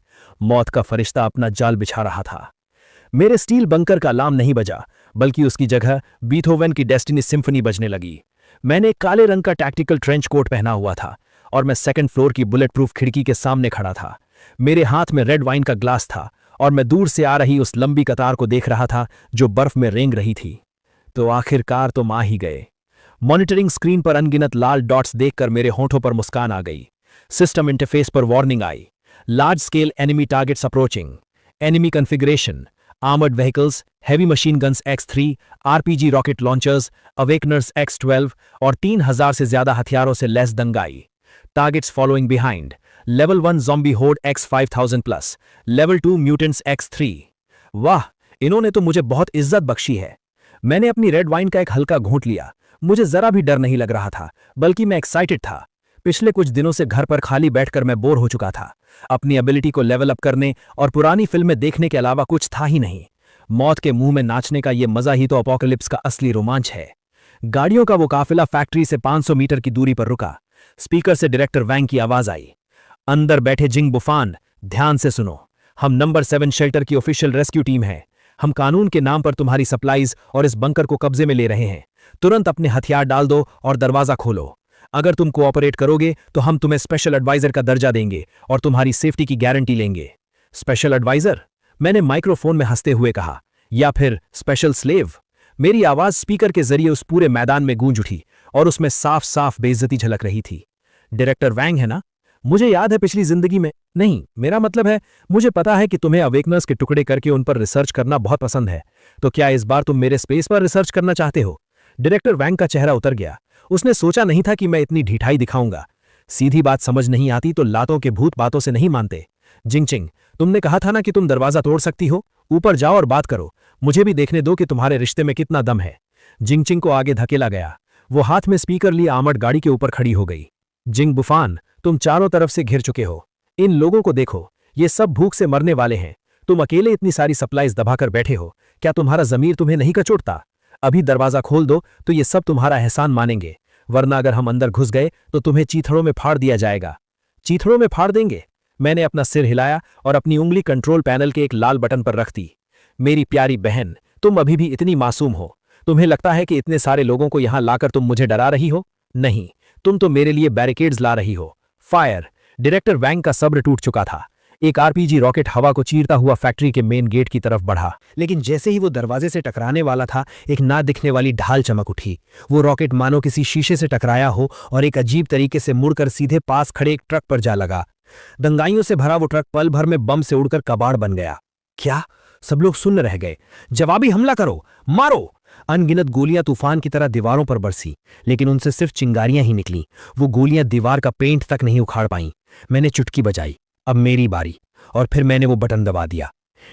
मौत का फरिश्ता अपना जाल बिछा रहा था। मेरे स्टील बंकर का अलार्म नहीं बजा, बल्कि उसकी जगह बीथोवन की डेस्टिनी सिम्फनी बजने लगी। मैंने काले रंग का टैक्टिकल ट्रेंच कोट पहना हुआ था
और मैं सेकंड फ्लोर की बुलेट प्रूफ खिड़की के सामने खड़ा था। मेरे हाथ में रेड वाइन का ग्लास था और मैं दूर से आ रही उस लंबी कतार को देख रहा था जो बर्फ में रेंग रही थी। तो आखिरकार तुम आ ही गए। मॉनिटरिंग स्क्रीन पर अनगिनत लाल डॉट्स देखकर मेरे होंठों पर मुस्कान आ गई। सिस्टम इंटरफेस पर वार्निंग आई, large scale enemy targets approaching, enemy configuration, armoured vehicles, heavy machine guns X3, RPG rocket launchers, awakeners X12 और 3000 से ज्यादा हथियारों से लैस दंगाई। Targets following behind, level 1 zombie horde X5000 plus, level 2 mutants X3। वाह, इन्होंने तो मुझे बहुत इज्जत बख्शी है। मैंने अपनी रेड वाइन का एक हल्का घूंट लिया। मुझे जरा भी डर नहीं लग रहा था, बल्कि मैं एक्साइटेड था। पिछले कुछ दिनों से घर पर खाली बैठकर मैं बोर हो चुका था। अपनी एबिलिटी को लेवल अप करने और पुरानी फिल्में देखने के अलावा कुछ था ही नहीं। मौत के मुंह में नाचने का ये मजा ही तो अपोकलिप्स का असली रोमांच है। गाड़ियों का वो काफिला फैक्ट्री से 500 मीटर की दूरी पर रुका। स्पीकर से डायरेक्टर वैंग की आवाज आई, अंदर बैठे जिंग बुफान, ध्यान से सुनो। हम नंबर 7 शेल्टर की ऑफिशियल रेस्क्यू टीम है। हम कानून के नाम पर तुम्हारी सप्लाईज और इस बंकर को कब्जे में ले रहे हैं। तुरंत अपने हथियार डाल दो और दरवाजा खोलो। अगर तुम कोऑपरेट करोगे तो हम तुम्हें स्पेशल एडवाइजर का दर्जा देंगे और तुम्हारी सेफ्टी की गारंटी लेंगे। Special adviser? मैंने माइक्रोफोन में हंसते हुए कहा, या फिर स्पेशल स्लेव? मेरी आवाज स्पीकर के जरिए उस पूरे मैदान में गूंज उठी और उसमें साफ साफ बेइज्जती झलक रही थी। डायरेक्टर वैंग है ना? मुझे याद है पिछली जिंदगी में। नहीं, मेरा मतलब है मुझे पता है कि तुम्हें अवेकनर्स के टुकड़े करके उन पर रिसर्च करना बहुत पसंद है। तो क्या इस बार तुम मेरे स्पेस पर रिसर्च करना चाहते हो? डायरेक्टर वैंग का चेहरा उतर गया। उसने सोचा नहीं था कि मैं इतनी ढिठाई दिखाऊंगा। सीधी बात समझ नहीं आती तो लातों के भूत बातों से नहीं मानते। जिंगचिंग, तुमने कहा था ना कि तुम दरवाजा तोड़ सकती हो। ऊपर जाओ और बात करो। मुझे भी देखने दो कि तुम्हारे रिश्ते में कितना दम है। जिंगचिंग को आगे धकेला गया। वो हाथ में स्पीकर लिए आर्मर्ड गाड़ी के ऊपर खड़ी हो गई। जिंग बुफान, तुम चारों तरफ से घिर चुके हो। इन लोगों को देखो, ये सब भूख से मरने वाले हैं। तुम अकेले इतनी सारी सप्लाईज दबाकर बैठे हो। क्या तुम्हारा जमीर तुम्हें नहीं कचोटता? अभी दरवाजा खोल दो तो ये सब तुम्हारा एहसान मानेंगे, वरना अगर हम अंदर घुस गए तो तुम्हें चीथड़ों में फाड़ दिया जाएगा। चीथड़ों में फाड़ देंगे? मैंने अपना सिर हिलाया और अपनी उंगली कंट्रोल पैनल के एक लाल बटन पर रख दी। मेरी प्यारी बहन, तुम अभी भी इतनी मासूम हो। तुम्हें लगता है कि इतने सारे लोगों को यहां लाकर तुम मुझे डरा रही हो? नहीं, तुम तो मेरे लिए बैरिकेड्स ला रही हो। फायर! डायरेक्टर वैंग का सब्र टूट चुका था। एक RPG रॉकेट हवा को चीरता हुआ फैक्ट्री के मेन गेट की तरफ बढ़ा, लेकिन जैसे ही वो दरवाजे से टकराने वाला था, एक ना दिखने वाली ढाल चमक उठी। वो रॉकेट मानो किसी शीशे से टकराया हो और एक अजीब तरीके से मुड़कर सीधे पास खड़े एक ट्रक पर जा लगा। दंगाइयों से भरा वो ट्रक पल भर में बम से उड़कर कबाड़ बन गया। क्या? सब लोग सुन्न रह गए। जवाबी हमला करो, मारो! अनगिनत गोलियां तूफान की तरह दीवारों पर बरसी, लेकिन उनसे सिर्फ चिंगारियां ही निकली। वो गोलियां दीवार का पेंट तक नहीं उखाड़ पाईं। मैंने चुटकी बजाई, अब मेरी बारी, और फिर मैंने वो बटन दबा दिया।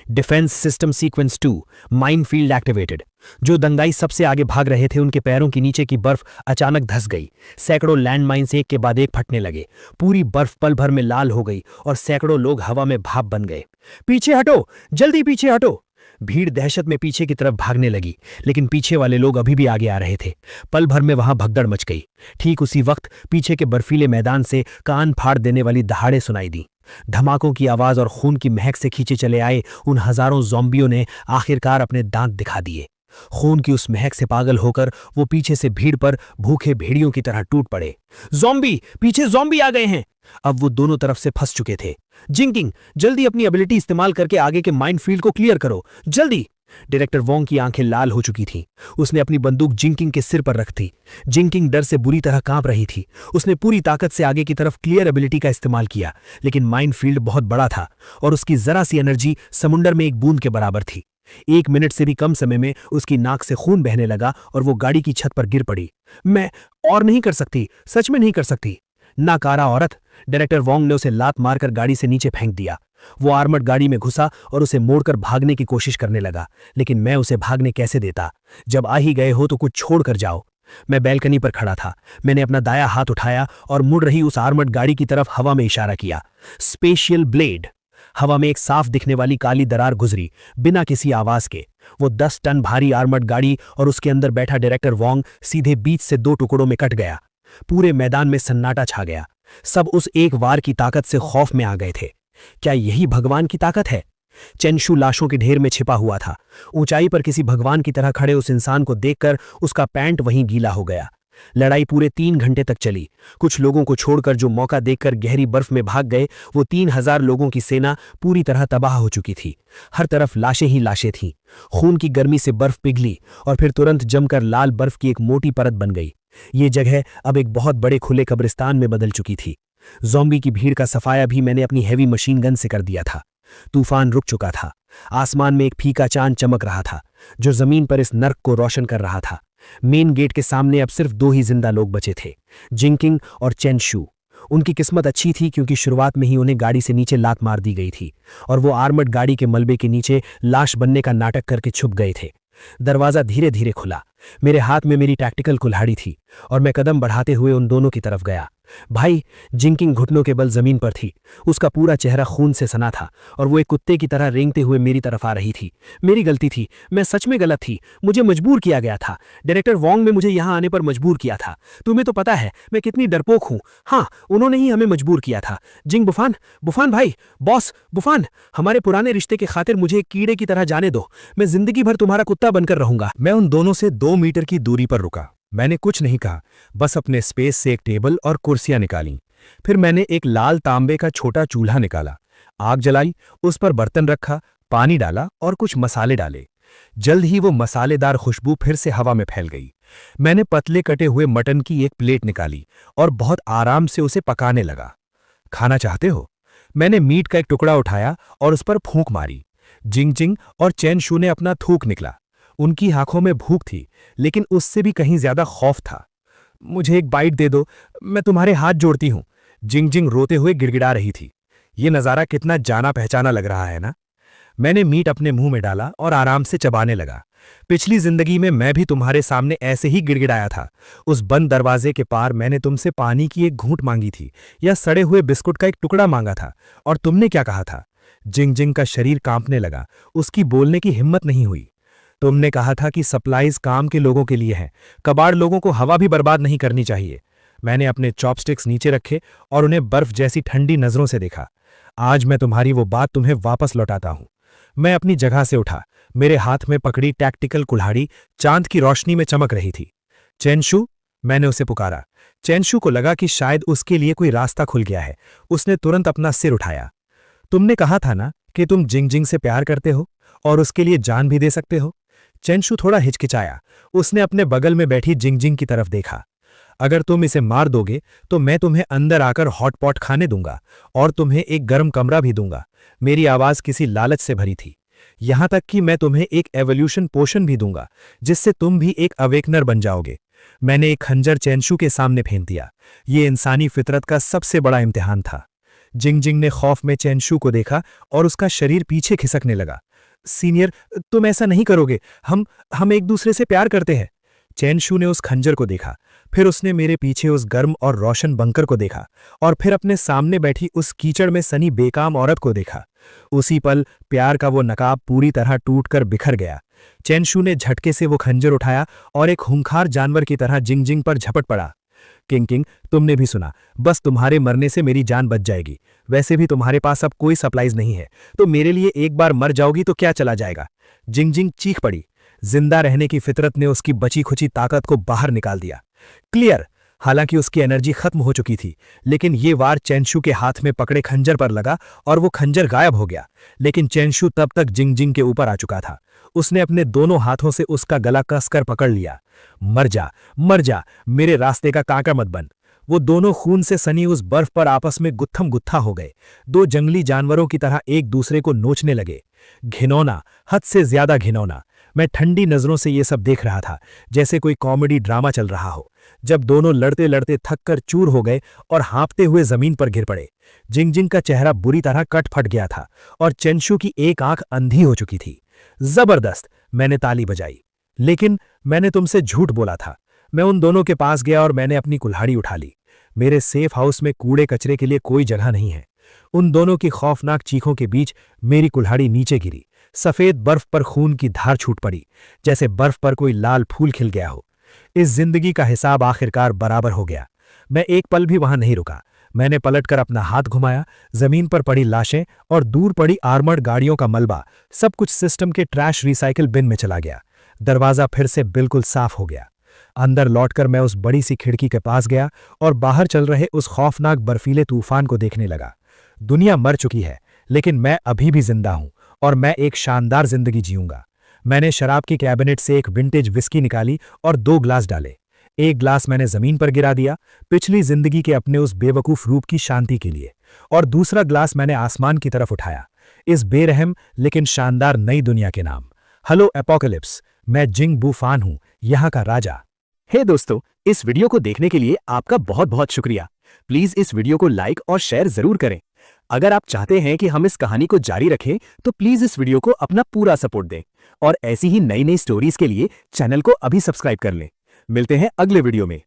Defence system sequence 2, minefield activated. जो दंगाई सबसे आगे भाग रहे थे उनके पैरों के नीचे की बर्फ अचानक धंस गई। सैकड़ों लैंडमाइंस एक के बाद एक फटने लगे। पूरी बर्फ पल भर में लाल हो गई और सैकड़ों लोग हवा में भाप बन गए। पीछे हटो, जल्दी पीछे हटो! भीड़ दहशत में पीछे की तरफ भागने लगी, लेकिन पीछे वाले लोग अभी भी आगे आ रहे थे। पल भर में वहां भगदड़ मच गई। ठीक उसी वक्त पीछे के बर्फीले मैदान से कान फाड़ देने वाली दहाड़े सुनाई दी। धमाकों की आवाज और खून की महक से खींचे चले आए उन हजारों ज़ॉम्बियों ने आखिरकार अपने दांत दिखा दिए। खून की उस महक से पागल होकर वो पीछे से भीड़ पर भूखे भेड़ियों की तरह टूट पड़े। ज़ॉम्बी! पीछे ज़ॉम्बी आ गए हैं! अब वो दोनों तरफ से फंस चुके थे। जिंकिंग, जल्दी अपनी एबिलिटी इस्तेमाल करके आगे के माइनफील्ड को क्लियर करो, जल्दी! डायरेक्टर वोंग की आंखें लाल हो चुकी थीं। उसने अपनी बंदूक जिंकिंग के सिर पर रख दी। जिंकिंग डर से बुरी तरह कांप रही थी। उसने पूरी ताकत से आगे की तरफ क्लियर एबिलिटी का इस्तेमाल किया, लेकिन माइनफील्ड बहुत बड़ा था और उसकी जरा सी एनर्जी समुंदर में एक बूंद के बराबर थी। 1 मिनट से भी कम समय में उसकी नाक से खून बहने लगा और वो गाड़ी की छत पर गिर पड़ी। मैं और नहीं कर सकती, सच में नहीं कर सकती। नाकारा औरत! डायरेक्टर वोंग ने उसे लात मारकर गाड़ी से नीचे फेंक दिया। वो आर्मर्ड गाड़ी में घुसा और उसे मोड़कर भागने की कोशिश करने लगा, लेकिन मैं उसे भागने कैसे देता? जब आ ही गए हो तो कुछ छोड़ कर जाओ। मैं बैल्कनी पर खड़ा था। मैंने अपना दाया हाथ उठाया और मुड़ रही उस आर्मर्ड गाड़ी की तरफ हवा में इशारा किया। Spatial blade! हवा में एक साफ दिखने वाली काली दरार गुजरी, बिना किसी आवाज के। वो 10 टन भारी आर्मर्ड गाड़ी और उसके अंदर बैठा डायरेक्टर वोंग सीधे बीच से 2 टुकड़ों में कट गया। पूरे मैदान में सन्नाटा छा गया। सब उस एक वार की ताकत से खौफ में आ गए थे। क्या यही भगवान की ताकत है? चेंशु लाशों के ढेर में छिपा हुआ था। ऊंचाई पर किसी भगवान की तरह खड़े उस इंसान को देखकर उसका पैंट वहीं गीला हो गया।
लड़ाई पूरे 3 घंटे तक चली। कुछ लोगों को छोड़कर जो मौका देखकर गहरी बर्फ में भाग गए, वो 3000 लोगों की सेना पूरी तरह तबाह हो चुकी थी। हर तरफ लाशें ही लाशें थीं। खून की गर्मी से बर्फ पिघली और फिर तुरंत जमकर लाल बर्फ की एक मोटी परत बन गई। ये जगह अब एक बहुत बड़े खुले कब्रिस्तान में बदल चुकी थी। ज़ॉम्बी की भीड़ का सफाया भी मैंने अपनी हैवी मशीन गन से कर दिया था। तूफान रुक चुका था। आसमान में एक फीका चांद चमक रहा था, जो जमीन पर इस नर्क को रोशन कर रहा था। मेन गेट के सामने अब सिर्फ 2 ही जिंदा लोग बचे थे, जिंकिंग और चेन शू। उनकी किस्मत अच्छी थी क्योंकि शुरुआत में ही उन्हें गाड़ी से नीचे लात मार दी गई थी और वो आर्मर्ड गाड़ी के मलबे के नीचे लाश बनने का नाटक करके छुप गए थे। दरवाजा धीरे धीरे खुला। मेरे हाथ में मेरी टैक्टिकल कुल्हाड़ी थी और मैं कदम बढ़ाते हुए उन दोनों की तरफ गया। भाई, जिंकिंग घुटनों के बल जमीन पर थी। उसका पूरा चेहरा खून से सना था और वो एक कुत्ते की तरह रेंगते हुए मेरी तरफ आ रही थी। मेरी गलती थी, मैं सच में गलत थी। मुझे मजबूर किया गया था। डायरेक्टर वोंग ने मुझे यहाँ आने पर मजबूर किया था। तुम्हें तो पता है मैं कितनी डरपोक हूँ। हाँ, उन्होंने ही हमें मजबूर किया था। जिंग बुफान, बुफान भाई, बॉस बुफान, हमारे पुराने रिश्ते के खातिर मुझे एक कीड़े की तरह जाने दो। मैं जिंदगी भर तुम्हारा कुत्ता बनकर रहूंगा।
मैं उन दोनों से 2 मीटर की दूरी पर रुका। मैंने कुछ नहीं कहा, बस अपने स्पेस से एक टेबल और कुर्सियां निकाली। फिर मैंने एक लाल तांबे का छोटा चूल्हा निकाला, आग जलाई, उस पर बर्तन रखा, पानी डाला और कुछ मसाले डाले। जल्द ही वो मसालेदार खुशबू फिर से हवा में फैल गई। मैंने पतले कटे हुए मटन की एक प्लेट निकाली और बहुत आराम से उसे पकाने लगा। खाना चाहते हो? मैंने मीट का एक टुकड़ा उठाया और उस पर फूंक मारी। जिंग और चैन शू ने अपना थूक निकला। उनकी आंखों में भूख थी, लेकिन उससे भी कहीं ज्यादा खौफ था। मुझे एक बाइट दे दो, मैं तुम्हारे हाथ जोड़ती हूं। जिंग रोते हुए गिड़गिड़ा रही थी। ये नज़ारा कितना जाना पहचाना लग रहा है ना? मैंने मीट अपने मुंह में डाला और आराम से चबाने लगा। पिछली जिंदगी में मैं भी तुम्हारे सामने ऐसे ही गिड़गिड़ाया था। उस बंद दरवाजे के पार मैंने तुमसे पानी की एक घूंट मांगी थी या सड़े हुए बिस्कुट का एक टुकड़ा मांगा था, और तुमने क्या कहा था? जिंग का शरीर कांपने लगा। उसकी बोलने की हिम्मत नहीं हुई। तुमने कहा था कि सप्लाईज काम के लोगों के लिए हैं, कबाड़ लोगों को हवा भी बर्बाद नहीं करनी चाहिए। मैंने अपने चॉपस्टिक्स नीचे रखे और उन्हें बर्फ जैसी ठंडी नजरों से देखा। आज मैं तुम्हारी वो बात तुम्हें वापस लौटाता हूं। मैं अपनी जगह से उठा। मेरे हाथ में पकड़ी टैक्टिकल कुल्हाड़ी चांद की रोशनी में चमक रही थी। चेनशू, मैंने उसे पुकारा। चेनशू को लगा कि शायद उसके लिए कोई रास्ता खुल गया है। उसने तुरंत अपना सिर उठाया। तुमने कहा था ना कि तुम जिंग से प्यार करते हो और उसके लिए जान भी दे सकते हो। चेनशू थोड़ा हिचकिचाया। उसने अपने बगल में बैठी जिंग की तरफ देखा। अगर तुम इसे मार दोगे तो मैं तुम्हें अंदर आकर हॉटपॉट खाने दूंगा और तुम्हें एक गर्म कमरा भी दूंगा। मेरी आवाज किसी लालच से भरी थी। यहां तक कि मैं तुम्हें एक एवोल्यूशन पोशन भी दूंगा, जिससे तुम भी एक अवेकनर बन जाओगे। मैंने एक खंजर चेनशू के सामने फेंक दिया। ये इंसानी फितरत का सबसे बड़ा इम्तिहान था। जिंग ने खौफ में चेनशू को देखा और उसका शरीर पीछे खिसकने लगा। सीनियर, तुम ऐसा नहीं करोगे। हम एक दूसरे से प्यार करते हैं। चेनशू ने उस खंजर को देखा, फिर उसने मेरे पीछे उस गर्म और रोशन बंकर को देखा और फिर अपने सामने बैठी उस कीचड़ में सनी बेकाम औरत को देखा। उसी पल प्यार का वो नकाब पूरी तरह टूटकर बिखर गया। चेनशू ने झटके से वो खंजर उठाया और एक खूंखार जानवर की तरह जिंग पर झपट पड़ा। किंग, तुमने भी सुना, बस तुम्हारे मरने से मेरी जान बच जाएगी। वैसे भी तुम्हारे पास अब कोई सप्लाईज नहीं है, तो मेरे लिए एक बार मर जाओगी तो क्या चला जाएगा। जिंग चीख पड़ी। जिंदा रहने की फितरत ने उसकी बची खुची ताकत को बाहर निकाल दिया। क्लियर। हालांकि उसकी एनर्जी खत्म हो चुकी थी, लेकिन ये वार चेनशू के हाथ में पकड़े खंजर पर लगा और वो खंजर गायब हो गया। लेकिन चेनशू तब तक जिंग के ऊपर आ चुका था। उसने अपने दोनों हाथों से उसका गला कसकर पकड़ लिया। मर जा, मेरे रास्ते का कांटा मत बन। वो दोनों खून से सनी उस बर्फ पर आपस में गुत्थम गुत्था हो गए। 2 जंगली जानवरों की तरह एक दूसरे को नोचने लगे। घिनौना, हद से ज्यादा घिनौना। मैं ठंडी नजरों से ये सब देख रहा था, जैसे कोई कॉमेडी ड्रामा चल रहा हो। जब दोनों लड़ते लड़ते थककर चूर हो गए और हाँफते हुए जमीन पर गिर पड़े। जिंग का चेहरा बुरी तरह कट फट गया था और चेनशू की एक आंख अंधी हो चुकी थी। जबरदस्त, मैंने ताली बजाई। लेकिन मैंने तुमसे झूठ बोला था। मैं उन दोनों के पास गया और मैंने अपनी कुल्हाड़ी उठा ली। मेरे सेफ हाउस में कूड़े कचरे के लिए कोई जगह नहीं है। उन दोनों की खौफनाक चीखों के बीच मेरी कुल्हाड़ी नीचे गिरी। सफेद बर्फ पर खून की धार छूट पड़ी, जैसे बर्फ पर कोई लाल फूल खिल गया हो। इस जिंदगी का हिसाब आखिरकार बराबर हो गया। मैं एक पल भी वहां नहीं रुका। मैंने पलटकर अपना हाथ घुमाया। जमीन पर पड़ी लाशें और दूर पड़ी आर्मर्ड गाड़ियों का मलबा, सब कुछ सिस्टम के ट्रैश रिसाइकिल बिन में चला गया। दरवाजा फिर से बिल्कुल साफ हो गया।
अंदर लौटकर मैं उस बड़ी सी खिड़की के पास गया और बाहर चल रहे उस खौफनाक बर्फीले तूफान को देखने लगा। दुनिया मर चुकी है, लेकिन मैं अभी भी जिंदा हूं और मैं एक शानदार जिंदगी जीऊंगा। मैंने शराब की कैबिनेट से एक विंटेज विस्की निकाली और 2 ग्लास डाले। एक ग्लास मैंने जमीन पर गिरा दिया, पिछली जिंदगी के अपने उस बेवकूफ रूप की शांति के लिए, और दूसरा ग्लास मैंने आसमान की तरफ उठाया, इस बेरहम लेकिन शानदार नई दुनिया के नाम। हेलो एपोकलिप्स, मैं जिंग बूफान हूं, यहां का राजा।
हे दोस्तों, इस वीडियो को देखने के लिए आपका बहुत बहुत शुक्रिया। प्लीज इस वीडियो को लाइक और शेयर जरूर करें। अगर आप चाहते हैं कि हम इस कहानी को जारी रखें तो प्लीज इस वीडियो को अपना पूरा सपोर्ट दें और ऐसी ही नई नई स्टोरीज के लिए चैनल को अभी सब्सक्राइब कर लें। मिलते हैं अगले वीडियो में।